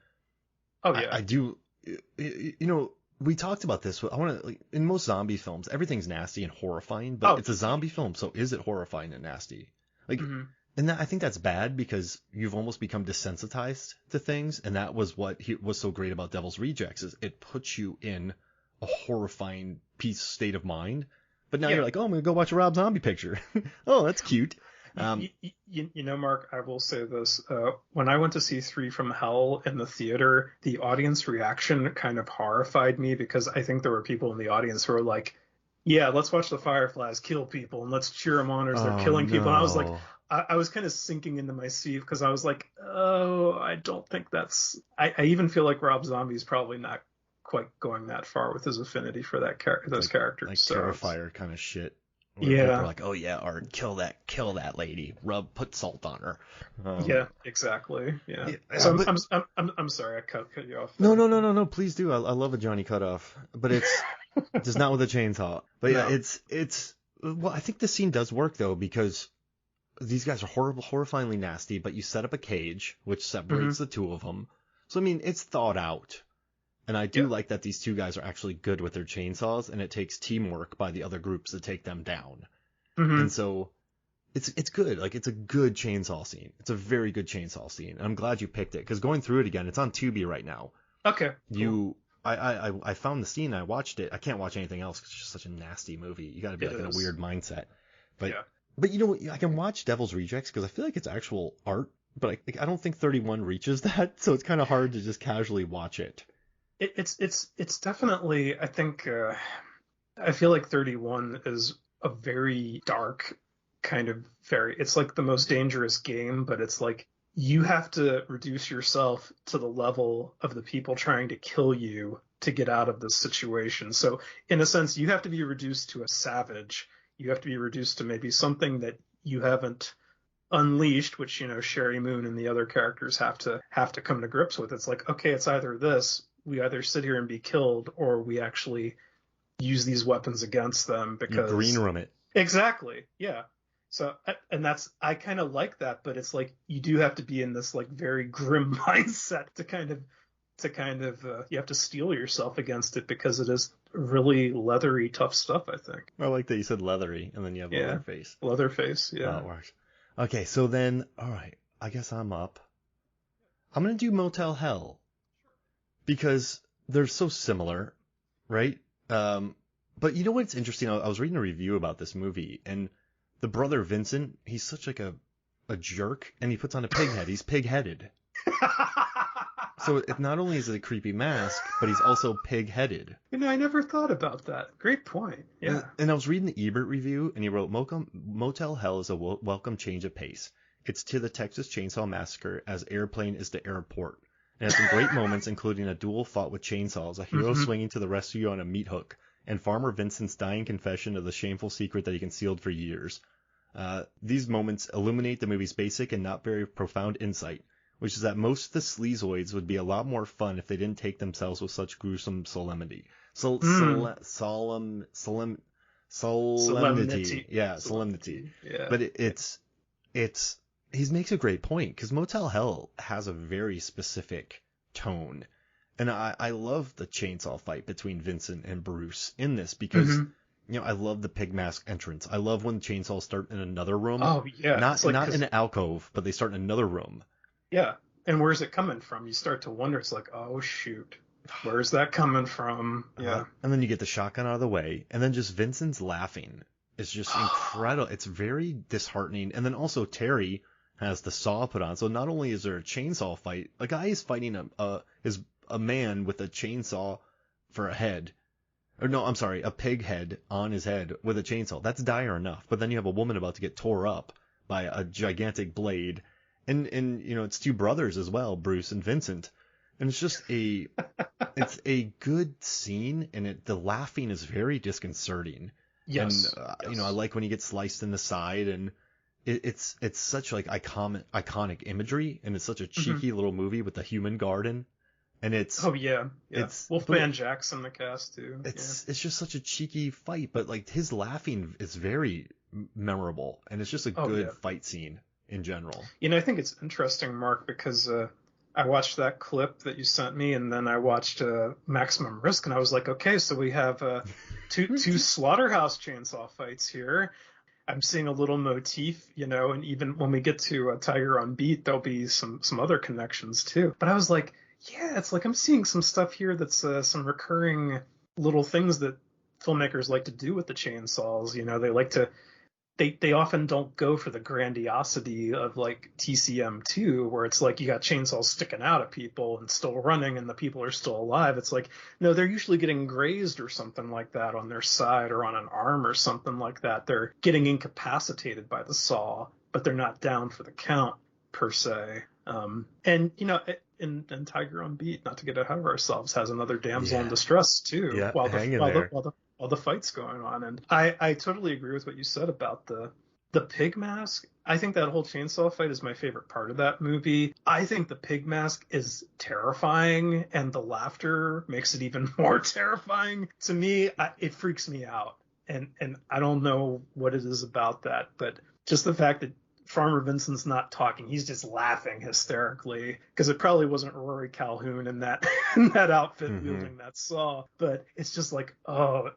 Oh yeah. I do. We talked about this. I want to, like, in most zombie films, everything's nasty and horrifying, but it's a zombie film, so is it horrifying and nasty? Like, and I think that's bad because you've almost become desensitized to things, and that was what was so great about Devil's Rejects, is it puts you in a horrifying state of mind. But now you're like, oh, I'm gonna go watch a Rob Zombie picture. Oh, that's cute. Mark, I will say this. When I went to see 3 from Hell in the theater, the audience reaction kind of horrified me, because I think there were people in the audience who were like, yeah, let's watch the Fireflies kill people and let's cheer them on as they're killing people. And I was like, I was kind of sinking into my seat because I was like, oh, I don't think that's. I even feel like Rob Zombie's probably not quite going that far with his affinity for those characters. Like so Terrifier kind of shit. Where yeah, people are like, oh yeah, Art, kill that lady, put salt on her. yeah, exactly. Yeah. Yeah, So but I'm sorry, I cut you off no, there. no, no, no, no. Please do. I love a Johnny cutoff, but it's just not with a chainsaw. But yeah, No. it's. Well, I think the scene does work though because these guys are horrifyingly nasty. But you set up a cage which separates the two of them. So I mean, it's thought out. And I do Yeah. like that these two guys are actually good with their chainsaws, and it takes teamwork by the other groups to take them down. And so it's good. Like, it's a good chainsaw scene. It's a very good chainsaw scene. And I'm glad you picked it, because going through it again, it's on Tubi right now. Okay. Cool. I found the scene, I watched it. I can't watch anything else because it's just such a nasty movie. You got to be like in a weird mindset. But you know what? I can watch Devil's Rejects because I feel like it's actual art, but I don't think 31 reaches that, so it's kind of hard to just casually watch it. It's definitely, I think, I feel like 31 is a very dark kind of it's like the most dangerous game, but it's like you have to reduce yourself to the level of the people trying to kill you to get out of this situation. So in a sense, you have to be reduced to a savage. You have to be reduced to maybe something that you haven't unleashed, which, Sherry Moon and the other characters have to come to grips with. It's like, okay, it's either this, we either sit here and be killed, or we actually use these weapons against them because you green room it. Exactly. Yeah. So, and I kind of like that, but it's like you do have to be in this like very grim mindset to kind of you have to steel yourself against it because it is really leathery, tough stuff, I think. I like that you said leathery and then you have Leatherface. Leatherface, yeah. That works. Okay, so then, all right, I guess I'm up. I'm going to do Motel Hell because they're so similar, right? But you know what's interesting? I was reading a review about this movie, and the brother Vincent, he's such like a jerk, and he puts on a pig head. He's pig-headed. So it not only is it a creepy mask, but he's also pig-headed. I never thought about that. Great point. Yeah. And I was reading the Ebert review, and he wrote, Motel Hell is a welcome change of pace. It's to the Texas Chainsaw Massacre as Airplane is to Airport. It has some great moments, including a duel fought with chainsaws, a hero swinging to the rescue on a meat hook, and Farmer Vincent's dying confession of the shameful secret that he concealed for years. These moments illuminate the movie's basic and not very profound insight, which is that most of the sleazoids would be a lot more fun if they didn't take themselves with such gruesome solemnity. Solemnity. Yeah, solemnity. Yeah. But he makes a great point, because Motel Hell has a very specific tone. And I love the chainsaw fight between Vincent and Bruce in this because, I love the pig mask entrance. I love when the chainsaws start in another room. Oh, yeah. Not in an alcove, but they start in another room. Yeah. And where's it coming from? You start to wonder. It's like, oh, shoot. Where's that coming from? Yeah. And then you get the shotgun out of the way. And then just Vincent's laughing is just incredible. It's very disheartening. And then also Terry has the saw put on. So not only is there a chainsaw fight, a guy is fighting a man with a chainsaw for a head. Or no, I'm sorry, a pig head on his head with a chainsaw. That's dire enough. But then you have a woman about to get tore up by a gigantic blade. And it's two brothers as well, Bruce and Vincent. And it's just it's a good scene, and the laughing is very disconcerting. Yes. And I like when he gets sliced in the side, and it's such like iconic imagery, and it's such a cheeky little movie with the human garden. And it's it's Wolfman Jack's in the cast too. It's just such a cheeky fight, but like his laughing is very memorable, and it's just a good fight scene in general. I think it's interesting, Mark, because I watched that clip that you sent me, and then I watched Maximum Risk, and I was like, okay, so we have two slaughterhouse chainsaw fights here. I'm seeing a little motif, and even when we get to Tiger on Beat, there'll be some other connections too. But I was like, yeah, it's like I'm seeing some stuff here that's some recurring little things that filmmakers like to do with the chainsaws. They like to, they often don't go for the grandiosity of like TCM2, where it's like you got chainsaws sticking out at people and still running and the people are still alive. It's like, no, they're usually getting grazed or something like that on their side or on an arm or something like that. They're getting incapacitated by the saw. but they're not down for the count per se. And and Tiger on Beat, not to get ahead of ourselves, has another damsel in distress too, Yeah, while hang in there. the fight's going on. And I totally agree with what you said about the pig mask. I think that whole chainsaw fight is my favorite part of that movie. I think the pig mask is terrifying, and the laughter makes it even more terrifying. To me, it freaks me out. And I don't know what it is about that, but just the fact that Farmer Vincent's not talking, he's just laughing hysterically, because it probably wasn't Rory Calhoun in that outfit wielding that saw, but it's just like,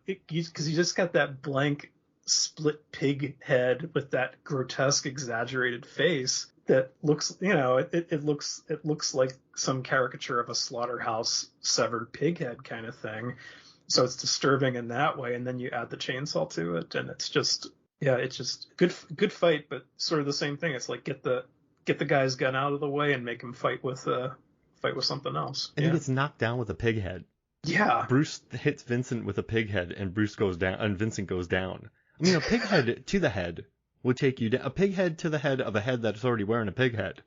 because you just got that blank split pig head with that grotesque exaggerated face that looks, it looks like some caricature of a slaughterhouse severed pig head kind of thing. So it's disturbing in that way, and then you add the chainsaw to it, and it's just good fight, but sort of the same thing. It's like get the guy's gun out of the way and make him fight with something else. And he gets knocked down with a pig head. Yeah. Bruce hits Vincent with a pig head, and Bruce goes down, and Vincent goes down. I mean, a pig head to the head would take you down. A pig head to the head of a head that's already wearing a pig head.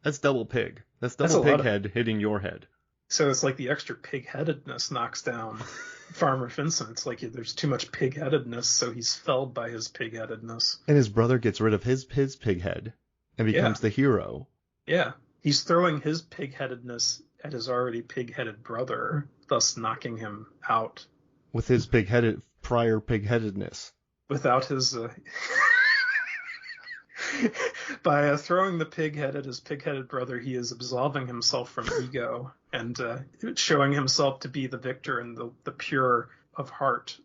That's double pig. That's double pig head hitting your head. So it's like the extra pig-headedness knocks down Farmer Vincent. It's like there's too much pig-headedness, so he's felled by his pig-headedness. And his brother gets rid of his pig head and becomes the hero. Yeah. He's throwing his pig-headedness at his already pig-headed brother, thus knocking him out. With his prior pig-headedness. Without his... By throwing the pig head at his pig-headed brother, he is absolving himself from ego and showing himself to be the victor and the pure of heart,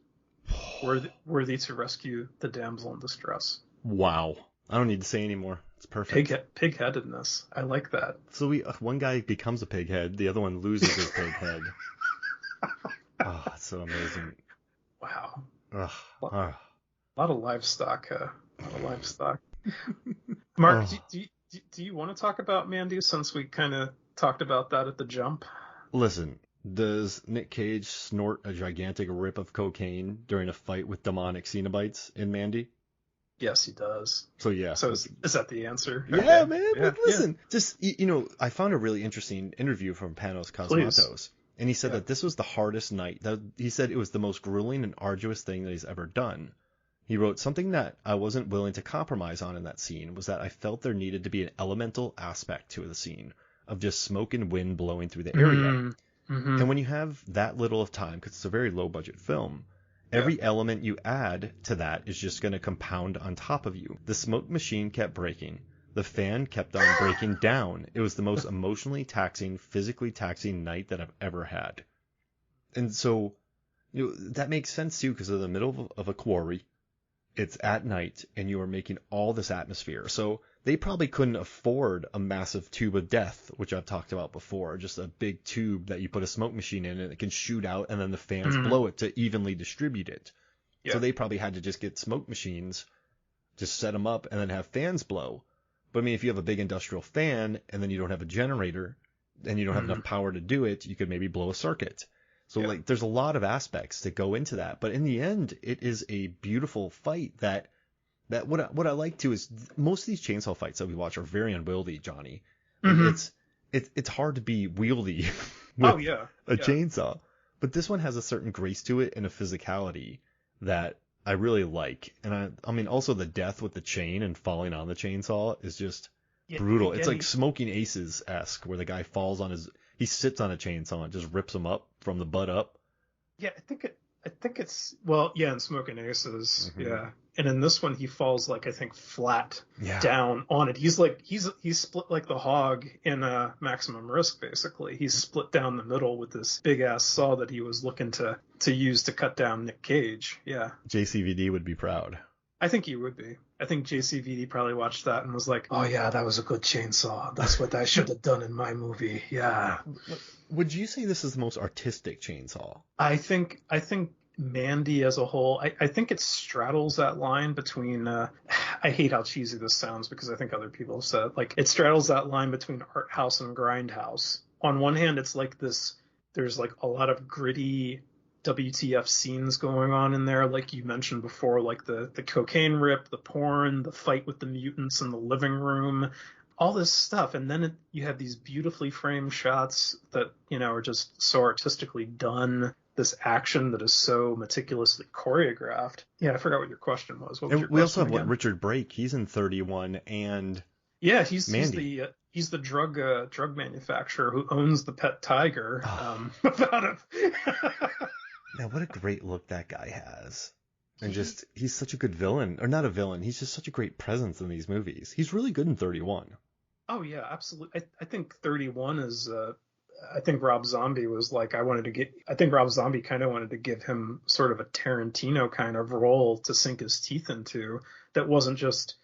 worthy to rescue the damsel in distress. Wow. I don't need to say anymore. It's perfect. Pig-headedness. I like that. So one guy becomes a pig head, the other one loses his pig head. Oh, that's so amazing. Wow. Ugh. A lot of livestock. Mark, do you want to talk about Mandy, since we kind of talked about that at the jump? Listen, does Nick Cage snort a gigantic rip of cocaine during a fight with demonic Cenobites in Mandy? Yes, he does. So yeah. So is that the answer? Yeah, okay. Man. Yeah, listen, just I found a really interesting interview from Panos Cosmatos, and he said that this was the hardest night. He said it was the most grueling and arduous thing that he's ever done. He wrote, something that I wasn't willing to compromise on in that scene was that I felt there needed to be an elemental aspect to the scene of just smoke and wind blowing through the area. Mm-hmm. And when you have that little of time, because it's a very low budget film, every element you add to that is just going to compound on top of you. The smoke machine kept breaking. The fan kept on breaking down. It was the most emotionally taxing, physically taxing night that I've ever had. And so, that makes sense too, because of the middle of a quarry. It's at night, and you are making all this atmosphere. So they probably couldn't afford a massive tube of death, which I've talked about before, just a big tube that you put a smoke machine in and it can shoot out, and then the fans blow it to evenly distribute it. Yeah. So they probably had to just get smoke machines, just set them up, and then have fans blow. But I mean, if you have a big industrial fan, and then you don't have a generator, and you don't have enough power to do it, you could maybe blow a circuit. So there's a lot of aspects that go into that, but in the end, it is a beautiful fight. That what I like too is most of these chainsaw fights that we watch are very unwieldy, Johnny. It's hard to be wieldy with a chainsaw, but this one has a certain grace to it and a physicality that I really like. And I mean, also the death with the chain and falling on the chainsaw is just brutal. It's like Smoking Aces-esque, where the guy falls on he sits on a chainsaw and just rips him up from the butt up. Yeah, I think it's in Smoking Aces, and in this one he falls flat down on it. He's split like the hog in Maximum Risk. Basically, he's split down the middle with this big ass saw that he was looking to use to cut down Nick Cage. Yeah, JCVD would be proud. I think he would be. I think JCVD probably watched that and was like, "Oh yeah, that was a good chainsaw. That's what I should have done in my movie." Yeah. Would you say this is the most artistic chainsaw? I think Mandy as a whole, I think it straddles that line between. I hate how cheesy this sounds, because I think other people have said it. It straddles that line between art house and grindhouse. On one hand, it's like this. There's a lot of gritty WTF scenes going on in there, like you mentioned before, like the cocaine rip, the porn, the fight with the mutants in the living room, all this stuff. And then you have these beautifully framed shots that, are just so artistically done. This action that is so meticulously choreographed. Yeah, I forgot what your question was. What was your we also question have again? Richard Brake. He's in 31, and Yeah, Mandy. he's the drug manufacturer who owns the pet tiger. Oh, About him. man, what a great look that guy has. And just, he's such a good villain. Or not a villain, he's just such a great presence in these movies. He's really good in 31. Oh yeah, absolutely. I think 31 is. I think Rob Zombie was like, I think Rob Zombie kind of wanted to give him sort of a Tarantino kind of role to sink his teeth into. That wasn't just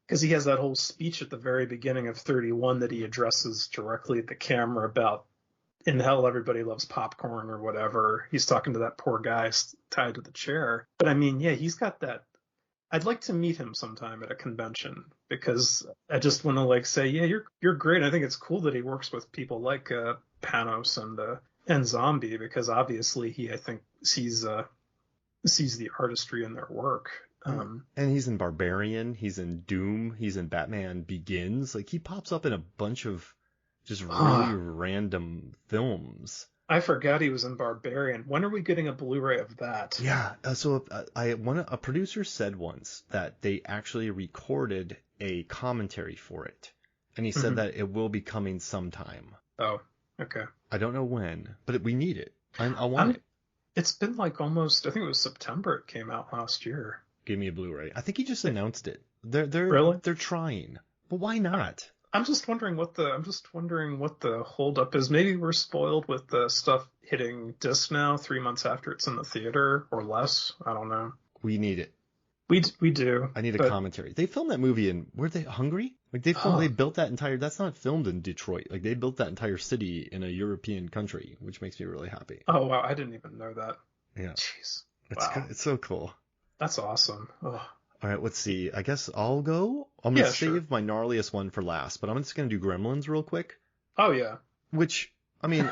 because he has that whole speech at the very beginning of 31 that he addresses directly at the camera about in hell everybody loves popcorn or whatever. He's talking to that poor guy tied to the chair. But I mean, yeah, he's got that. I'd like to meet him sometime at a convention because I just want to like say, yeah, you're great. I think it's cool that he works with people like Panos and Zombie because obviously he, I think, sees the artistry in their work. And he's in Barbarian, he's in Doom, he's in Batman Begins. Like, he pops up in a bunch of just really random films. I forgot he was in Barbarian. When are we getting a Blu-ray of that? Yeah, so a producer said once that they actually recorded a commentary for it, and he said that it will be coming sometime. Oh, okay. I don't know when, but we need it. I want it. It's been like almost, I think it was September it came out last year. Give me a Blu-ray. I think he just announced it. They're Really? They're trying. But why not? I'm just wondering what the holdup is. Maybe we're spoiled with the stuff hitting disc now 3 months after it's in the theater or less. I don't know. We need it. We do. I need a commentary. They filmed that movie in, were they Hungary? Like they built that that's not filmed in Detroit. Like they built that entire city in a European country, which makes me really happy. Oh wow, I didn't even know that. Yeah. Jeez. It's so cool. That's awesome. Oh. All right, let's see. I guess I'll go. I'm going to save my gnarliest one for last, but I'm just going to do Gremlins real quick. Oh, yeah. Which, I mean,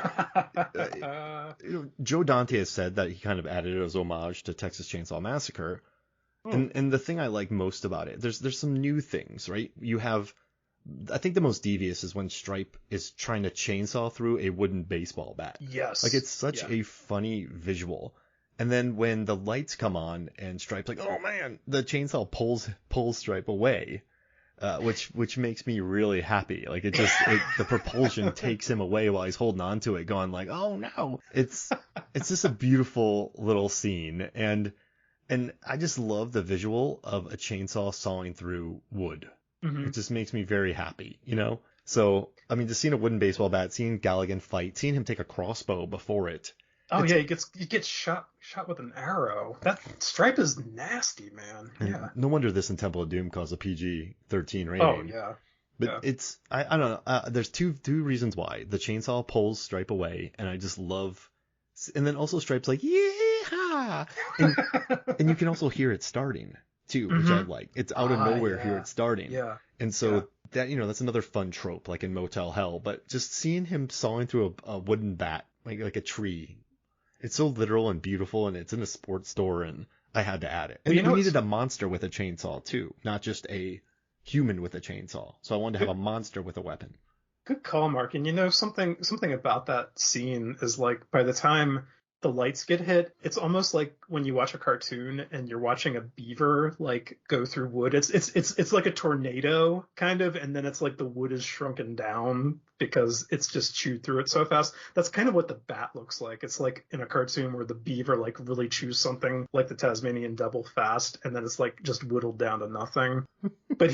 Joe Dante has said that he kind of added it as homage to Texas Chainsaw Massacre. And the thing I like most about it, there's some new things, right? You have, I think the most devious is when Stripe is trying to chainsaw through a wooden baseball bat. Yes. Like, it's such a funny visual. And then when the lights come on and Stripe's like, oh man, the chainsaw pulls Stripe away, which makes me really happy. Like the propulsion takes him away while he's holding on to it, going like, oh no. It's just a beautiful little scene, and I just love the visual of a chainsaw sawing through wood. Mm-hmm. It just makes me very happy, So I mean, just seeing a wooden baseball bat, seeing Galligan fight, seeing him take a crossbow before it. Oh yeah, he gets shot with an arrow. That Stripe is nasty, man. Yeah. No wonder this in Temple of Doom caused a PG-13 rating. Oh yeah. But it's I don't know. There's two reasons why. The chainsaw pulls Stripe away, and I just love. And then also Stripe's like yeah, and you can also hear it starting too, which I like. It's out of nowhere hear it starting. Yeah. And so that that's another fun trope, like in Motel Hell. But just seeing him sawing through a wooden bat, like a tree. It's so literal and beautiful, and it's in a sports store, and I had to add it. And we needed a monster with a chainsaw, too, not just a human with a chainsaw. So I wanted to have a monster with a weapon. Good call, Mark. And something about that scene is like, by the time the lights get hit, it's almost like when you watch a cartoon and you're watching a beaver like go through wood. It's like a tornado kind of, and then it's like the wood is shrunken down because it's just chewed through it so fast. That's kind of what the bat looks like. It's like in a cartoon where the beaver like really chews something like the Tasmanian devil fast, and then it's like just whittled down to nothing. But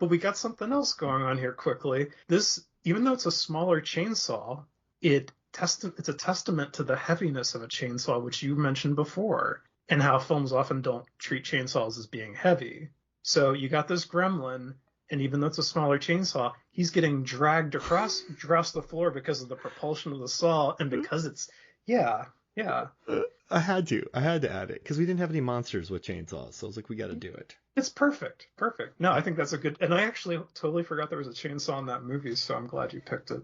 we got something else going on here quickly. This, even though it's a smaller chainsaw, it's a testament to the heaviness of a chainsaw, which you mentioned before, and how films often don't treat chainsaws as being heavy. So you got this gremlin, and even though it's a smaller chainsaw, he's getting dragged across the floor because of the propulsion of the saw, and because it's I had to add it because we didn't have any monsters with chainsaws, so I was like, we got to do it. It's perfect. Perfect. No, I think that's a good. And I actually totally forgot there was a chainsaw in that movie, so I'm glad you picked it.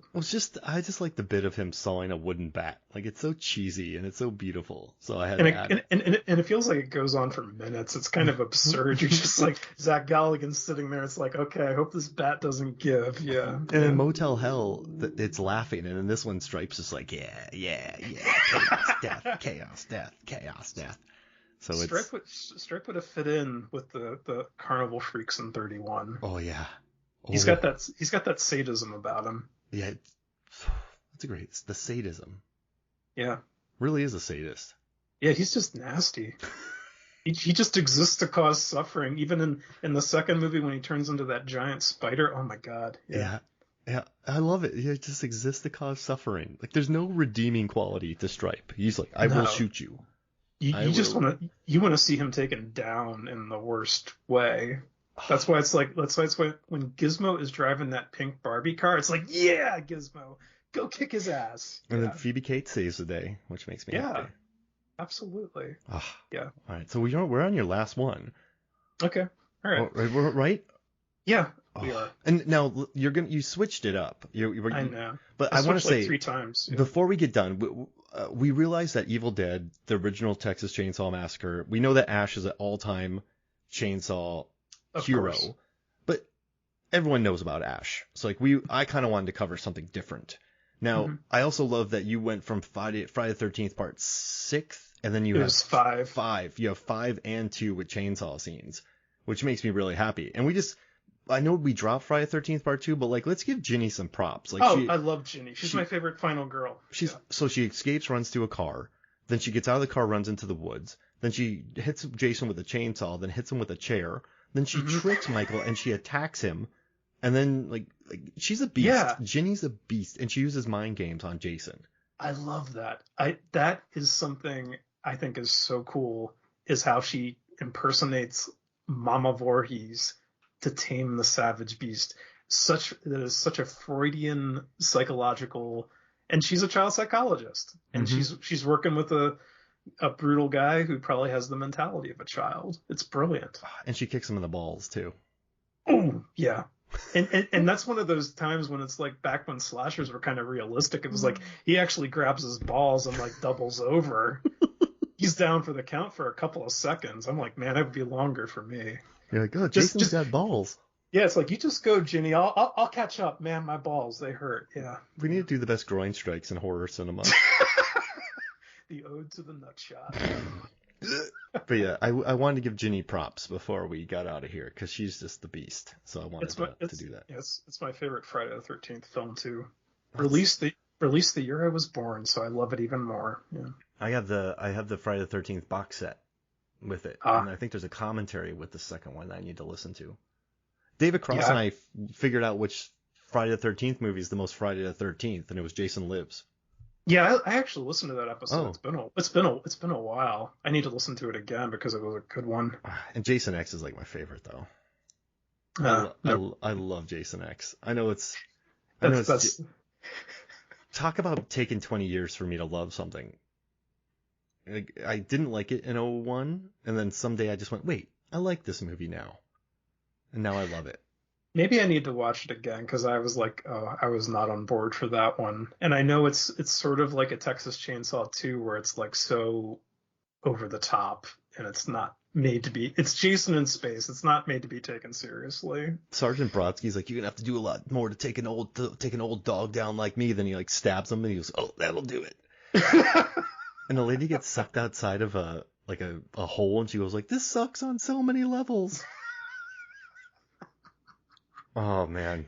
I just like the bit of him sawing a wooden bat. Like it's so cheesy and it's so beautiful. So I had And to it, add and, it. and it feels like it goes on for minutes. It's kind of absurd. You're just like Zach Galligan's sitting there. It's like, okay, I hope this bat doesn't give. Yeah, And in yeah. Motel Hell, it's laughing, and in this one, Stripes is like, yeah, yeah, yeah, chaos, death, chaos, death, chaos, death. So it's, Stripe would have fit in with the Carnival Freaks in 31. oh yeah, He's oh got that sadism about him. yeah, it's a great, it's the sadism. Yeah. Really is a sadist. Yeah, he's just nasty. He just exists to cause suffering. Even in the second movie when he turns into that giant spider. Oh my God. Yeah. Yeah, yeah, I love it. It just exists to cause suffering. Like there's no redeeming quality to Stripe. He's like, I will No. shoot you. You just want to see him taken down in the worst way. That's why it's when Gizmo is driving that pink Barbie car, it's like, yeah, Gizmo, go kick his ass. And Yeah. then Phoebe Cates saves the day, which makes me Yeah, happy. absolutely. Ah, Yeah. all right, so we're on your last one. Okay. All right. Oh, we're right? Yeah, we Oh. are. And now you switched it up. I know. But I I want to switched like say 3 times. Yeah. before we get done, we realize that Evil Dead, the original Texas Chainsaw Massacre, we know that Ash is an all-time chainsaw Of hero, course. but everyone knows about Ash. So like I kind of wanted to cover something different. Now, Mhm. I also love that you went from Friday the 13th Part 6, and then you It have was 5. 5. You have 5 and 2 with chainsaw scenes, which makes me really happy. And I know we dropped Friday the 13th Part 2, but like let's give Ginny some props. Like I love Ginny. She's my favorite final girl. so she escapes, runs to a car, then she gets out of the car, runs into the woods, then she hits Jason with a chainsaw, then hits him with a chair, then she tricks Michael and she attacks him, and then like she's a beast. Yeah. Ginny's a beast, and she uses mind games on Jason. I love that. That is something I think is so cool, is how she impersonates Mama Voorhees to tame the savage beast. That is such a Freudian psychological, and she's a child psychologist, and she's working with a brutal guy who probably has the mentality of a child. It's brilliant. And she kicks him in the balls too. Oh yeah. And that's one of those times when it's like back when slashers were kind of realistic. It was like he actually grabs his balls and like doubles over. He's down for the count for a couple of seconds. I'm like, man, that would be longer for me. You're like, oh, Jason's got balls. Yeah, it's like, you just go, Ginny. I'll catch up, man. My balls, they hurt. Yeah. We need to do the best groin strikes in horror cinema. The ode to the nut shot. But yeah, I wanted to give Ginny props before we got out of here because she's just the beast. So I wanted to do that. Yes, it's my favorite Friday the 13th film too. Released the year I was born, so I love it even more. Yeah. I have the Friday the 13th box set with it, and I think there's a commentary with the second one that I need to listen to. David Cross and I figured out which Friday the 13th movie is the most Friday the 13th, and it was Jason Lives. Yeah, I actually listened to that episode. Oh. It's been a while. I need to listen to it again because it was a good one. And Jason X is like my favorite though. I love Jason X. I know it's talk about taking 20 years for me to love something. I didn't like it in 01, and then someday I just went, wait, I like this movie now. And now I love it. Maybe I need to watch it again because I was like, oh, I was not on board for that one. And I know it's sort of like a Texas Chainsaw 2 where it's like so over the top and it's not made to be. It's Jason in space. It's not made to be taken seriously. Sergeant Brodsky's like, you're gonna have to do a lot more to take an old dog down like me. Then he like stabs him and he goes, oh, that'll do it. And the lady gets sucked outside of a hole and she goes like, this sucks on so many levels. Oh man,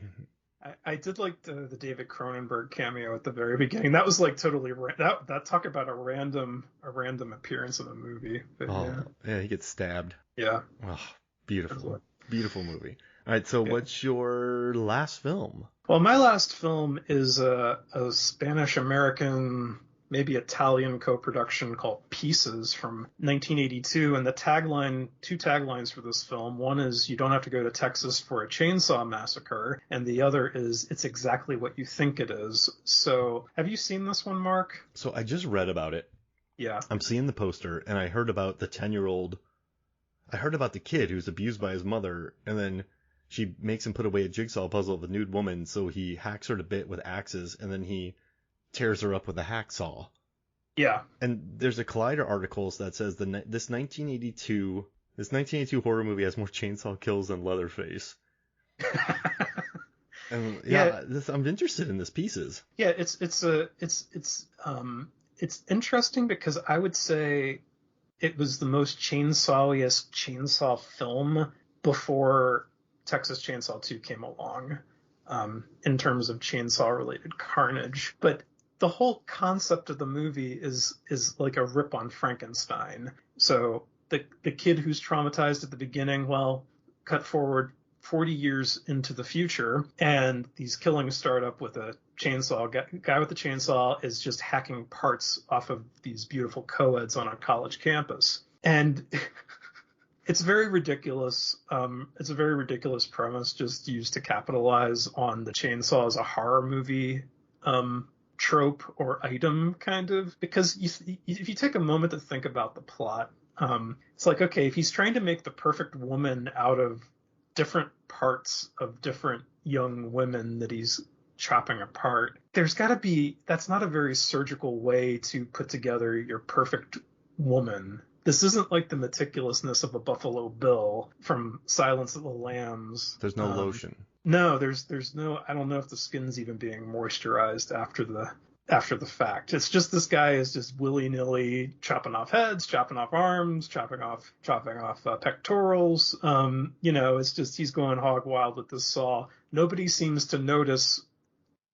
I did like the David Cronenberg cameo at the very beginning. That was like totally that talk about a random appearance in a movie. But, yeah, he gets stabbed. Yeah. Oh, beautiful movie. All right, so what's your last film? Well, my last film is a Spanish American, maybe Italian co-production called Pieces from 1982. And the two taglines for this film, one is, you don't have to go to Texas for a chainsaw massacre. And the other is, it's exactly what you think it is. So have you seen this one, Mark? So I just read about it. Yeah. I'm seeing the poster and I heard about the 10-year-old. I heard about the kid who's abused by his mother, and then she makes him put away a jigsaw puzzle of a nude woman, so he hacks her to bit with axes, and then he tears her up with a hacksaw. Yeah. And there's a Collider article that says this 1982 horror movie has more chainsaw kills than Leatherface. And I'm interested in this pieces. Yeah, it's interesting because I would say it was the most chainsawiest chainsaw film before Texas Chainsaw 2 came along, in terms of chainsaw related carnage. But the whole concept of the movie is like a rip on Frankenstein. So the kid who's traumatized at the beginning, well, cut forward 40 years into the future, and these killings start up with a chainsaw. Guy with the chainsaw is just hacking parts off of these beautiful co-eds on a college campus. And it's very ridiculous. It's a very ridiculous premise just used to capitalize on the chainsaw as a horror movie trope or item, kind of. Because if you take a moment to think about the plot, it's like, okay, if he's trying to make the perfect woman out of different parts of different young women that he's chopping apart, there's got to be, that's not a very surgical way to put together your perfect woman. This isn't like the meticulousness of a Buffalo Bill from Silence of the Lambs. There's no lotion. No, there's no, I don't know if the skin's even being moisturized after the fact. It's just this guy is just willy-nilly chopping off heads, chopping off arms, chopping off pectorals. It's just he's going hog wild with this saw. Nobody seems to notice,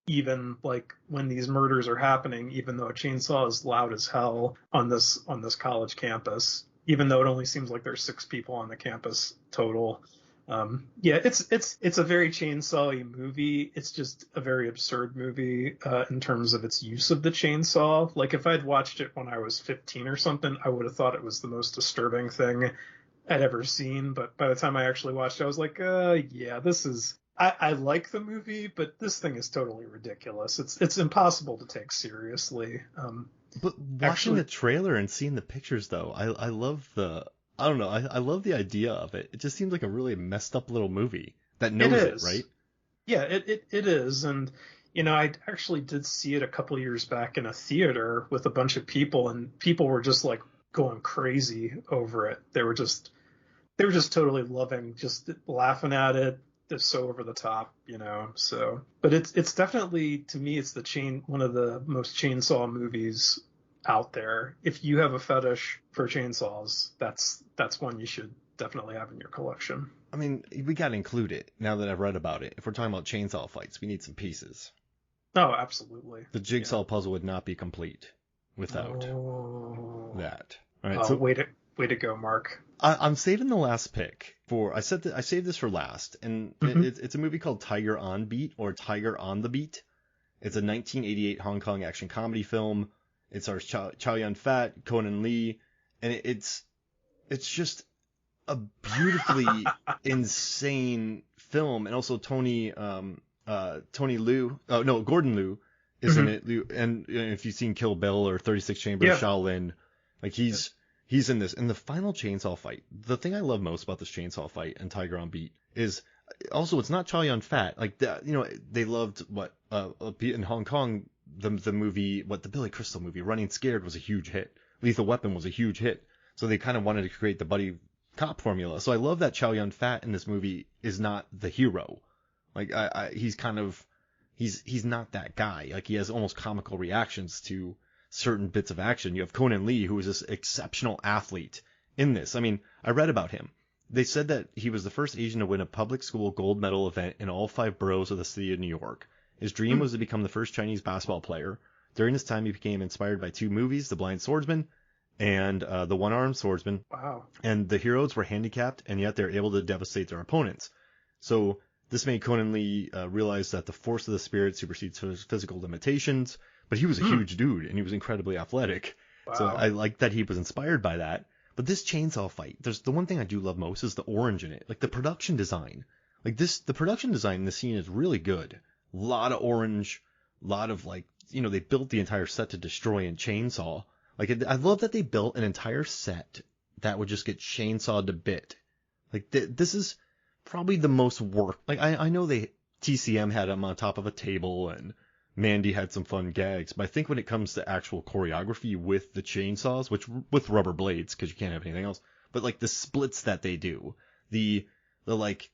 even like when these murders are happening, even though a chainsaw is loud as hell on this college campus, even though it only seems like there's 6 people on the campus total. It's a very chainsaw-y movie. It's just a very absurd movie in terms of its use of the chainsaw. Like, if I'd watched it when I was 15 or something, I would have thought it was the most disturbing thing I'd ever seen. But by the time I actually watched it, I was like, this is... I like the movie, but this thing is totally ridiculous. It's impossible to take seriously. But watching the trailer and seeing the pictures, though, I love the... I don't know. I love the idea of it. It just seems like a really messed up little movie that knows it, right? Yeah, it is. And, I actually did see it a couple years back in a theater with a bunch of people, and people were just like going crazy over it. They were just totally loving, just laughing at it. They're so over the top, so, but it's definitely, to me, it's one of the most chainsaw movies out there. If you have a fetish for chainsaws, that's one you should definitely have in your collection. I mean, we gotta include it now that I've read about it. If we're talking about chainsaw fights, we need some pieces. Oh, absolutely. The jigsaw puzzle would not be complete without that. All right, so way to go, Mark. I'm saving the last pick for. I saved this for last, and it's a movie called Tiger on Beat or Tiger on the Beat. It's a 1988 Hong Kong action comedy film. It stars Chow Yun-fat, Conan Lee, and it's just a beautifully insane film. And also Gordon Liu is in it. And if you've seen Kill Bill or 36 Chambers of Shaolin, like he's in this. And the final chainsaw fight, the thing I love most about this chainsaw fight and Tiger on Beat is also it's not Chow Yun-fat. Like they loved in Hong Kong. The movie, the Billy Crystal movie, Running Scared, was a huge hit. Lethal Weapon was a huge hit. So they kind of wanted to create the buddy cop formula. So I love that Chow Yun-fat in this movie is not the hero. Like he's not that guy. Like he has almost comical reactions to certain bits of action. You have Conan Lee, who is this exceptional athlete in this. I mean, I read about him. They said that he was the first Asian to win a public school gold medal event in all 5 boroughs of the city of New York. His dream was to become the first Chinese basketball player. During this time, he became inspired by 2 movies, The Blind Swordsman and The One-Armed Swordsman. Wow. And the heroes were handicapped, and yet they're able to devastate their opponents. So this made Conan Lee realize that the force of the spirit supersedes his physical limitations. But he was a huge dude, and he was incredibly athletic. Wow. So I like that he was inspired by that. But this chainsaw fight, there's the one thing I do love most is the orange in it. Like the production design. The production design in the scene is really good. A lot of orange, a lot of they built the entire set to destroy and chainsaw. I love that they built an entire set that would just get chainsawed to bit. Like this is probably the most work. Like I know TCM had him on top of a table and Mandy had some fun gags, but I think when it comes to actual choreography with the chainsaws, which with rubber blades, because you can't have anything else, but like the splits that they do, the like,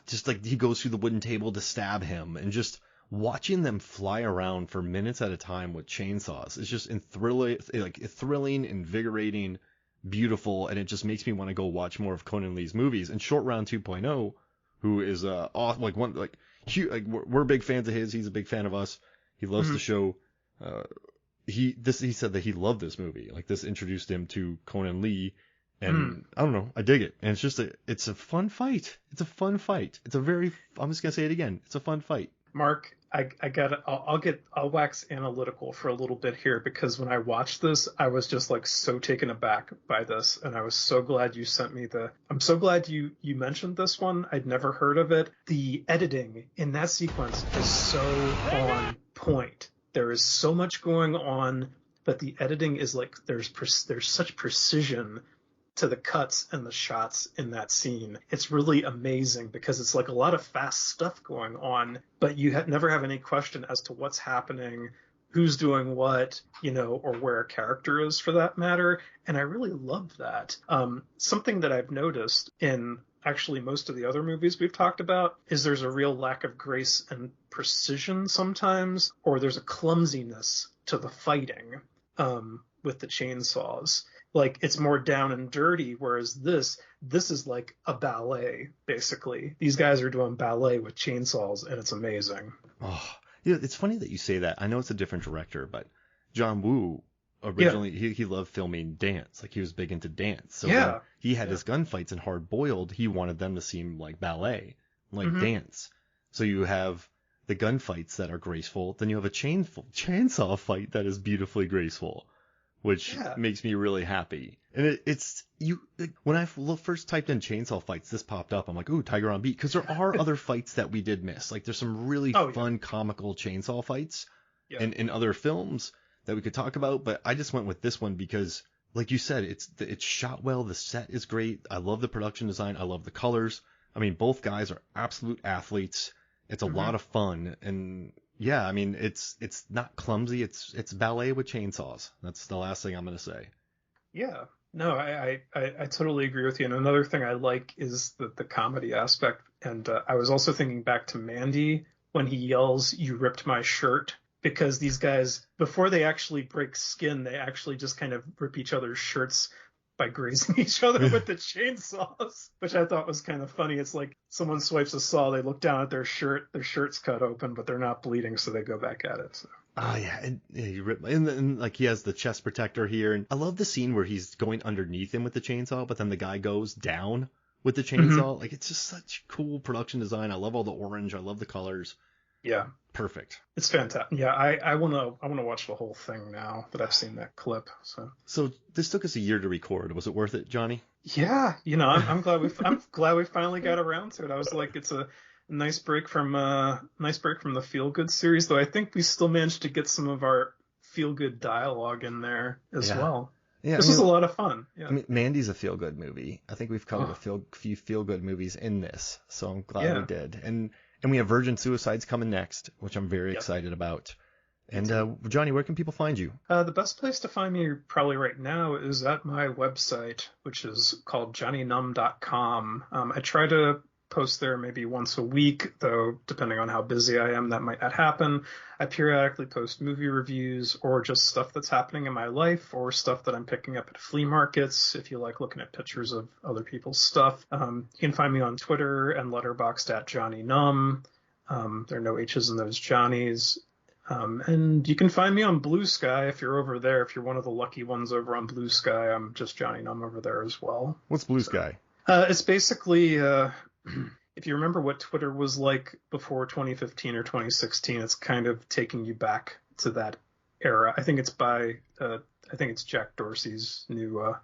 just like he goes through the wooden table to stab him, and just watching them fly around for minutes at a time with chainsaws is just thrilling, invigorating, beautiful, and it just makes me want to go watch more of Conan Lee's movies. And Short Round 2.0, who is we're big fans of his. He's a big fan of us. He loves the show. He said that he loved this movie. Like, this introduced him to Conan Lee, and I don't know, I dig it. And it's a fun fight. It's a fun fight. I'm just gonna say it again. It's a fun fight. Mark, I'll wax analytical for a little bit here, because when I watched this, I was just like so taken aback by this, and I was so glad you sent me I'm so glad you mentioned this one. I'd never heard of it. The editing in that sequence is so on point. There is so much going on, but the editing is like, there's such precision to the cuts and the shots in that scene. It's really amazing, because it's like a lot of fast stuff going on, but you never have any question as to what's happening, who's doing what, or where a character is, for that matter. And I really love that. Something that I've noticed in actually most of the other movies we've talked about is there's a real lack of grace and precision sometimes, or there's a clumsiness to the fighting with the chainsaws. Like, it's more down and dirty, whereas this is like a ballet, basically. These guys are doing ballet with chainsaws, and it's amazing. Oh, it's funny that you say that. I know it's a different director, but John Woo originally, he loved filming dance. Like, he was big into dance. So when he had his gunfights in Hard Boiled, he wanted them to seem like ballet, like dance. So you have the gunfights that are graceful, then you have a chainsaw fight that is beautifully graceful, which makes me really happy. And when I first typed in chainsaw fights, this popped up. I'm like, ooh, Tiger on Beat, because there are other fights that we did miss. Like, there's some really fun comical chainsaw fights in other films that we could talk about, but I just went with this one because, like you said, it's shot well. The set is great. I love the production design. I love the colors. I mean, both guys are absolute athletes. It's a lot of fun, and yeah, I mean, it's not clumsy. It's ballet with chainsaws. That's the last thing I'm gonna say. Yeah. No, I totally agree with you. And another thing I like is the comedy aspect. And I was also thinking back to Mandy when he yells, "You ripped my shirt," because these guys, before they actually break skin, they actually just kind of rip each other's shirts by grazing each other with the chainsaws, which I thought was kind of funny. It's like someone swipes a saw, they look down at their shirt's cut open, but they're not bleeding, so they go back at it. So. Oh yeah, and like he has the chest protector here, and I love the scene where he's going underneath him with the chainsaw, but then the guy goes down with the chainsaw. Like, it's just such cool production design. I love all the orange. I love the colors. Yeah. Perfect. It's fantastic. Yeah, I wanna watch the whole thing now that I've seen that clip. So this took us a year to record. Was it worth it, Johnny? Yeah, I'm glad we finally got around to it. I was like, it's a nice break from the Feel Good series, though I think we still managed to get some of our Feel Good dialogue in there as well. Yeah, this was a lot of fun. Yeah. I mean, Mandy's a feel good movie. I think we've covered a few feel good movies in this, so I'm glad we did. And we have Virgin Suicides coming next, which I'm very excited about. And Johnny, where can people find you? The best place to find me probably right now is at my website, which is called johnnynum.com. I try to post there maybe once a week, though depending on how busy I am, that might not happen. I periodically post movie reviews or just stuff that's happening in my life or stuff that I'm picking up at flea markets, if you like looking at pictures of other people's stuff. You can find me on Twitter and Letterboxd at JohnnyNum. There are no H's in those Johnnies. And you can find me on Blue Sky if you're over there. If you're one of the lucky ones over on Blue Sky, I'm just Johnny Num over there as well. What's Blue Sky? It's basically... if you remember what Twitter was like before 2015 or 2016, it's kind of taking you back to that era. I think it's Jack Dorsey's new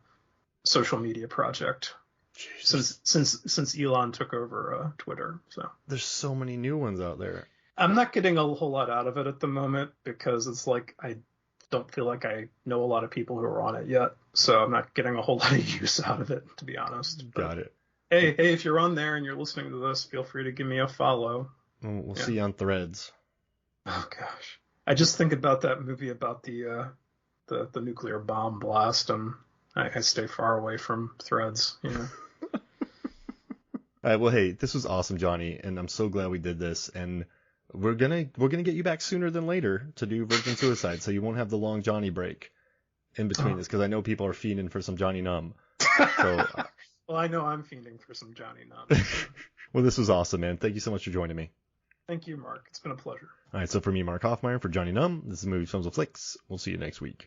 social media project. Jesus. Since Elon took over Twitter. So there's so many new ones out there. I'm not getting a whole lot out of it at the moment because it's like I don't feel like I know a lot of people who are on it yet, so I'm not getting a whole lot of use out of it, to be honest. But, Got it. hey, if you're on there and you're listening to this, feel free to give me a follow. We'll see you on Threads. Oh gosh, I just think about that movie about the nuclear bomb blast, and I stay far away from Threads. You know. All right. Well, hey, this was awesome, Johnny, and I'm so glad we did this. And we're gonna get you back sooner than later to do Virgin Suicide, so you won't have the long Johnny break in between this, because I know people are fiending for some Johnny Numb. So. Well, I know I'm fiending for some Johnny Numb. Well, this was awesome, man. Thank you so much for joining me. Thank you, Mark. It's been a pleasure. All right. So for me, Mark Hoffmeyer, for Johnny Numb, this is Movie Films and Flicks. We'll see you next week.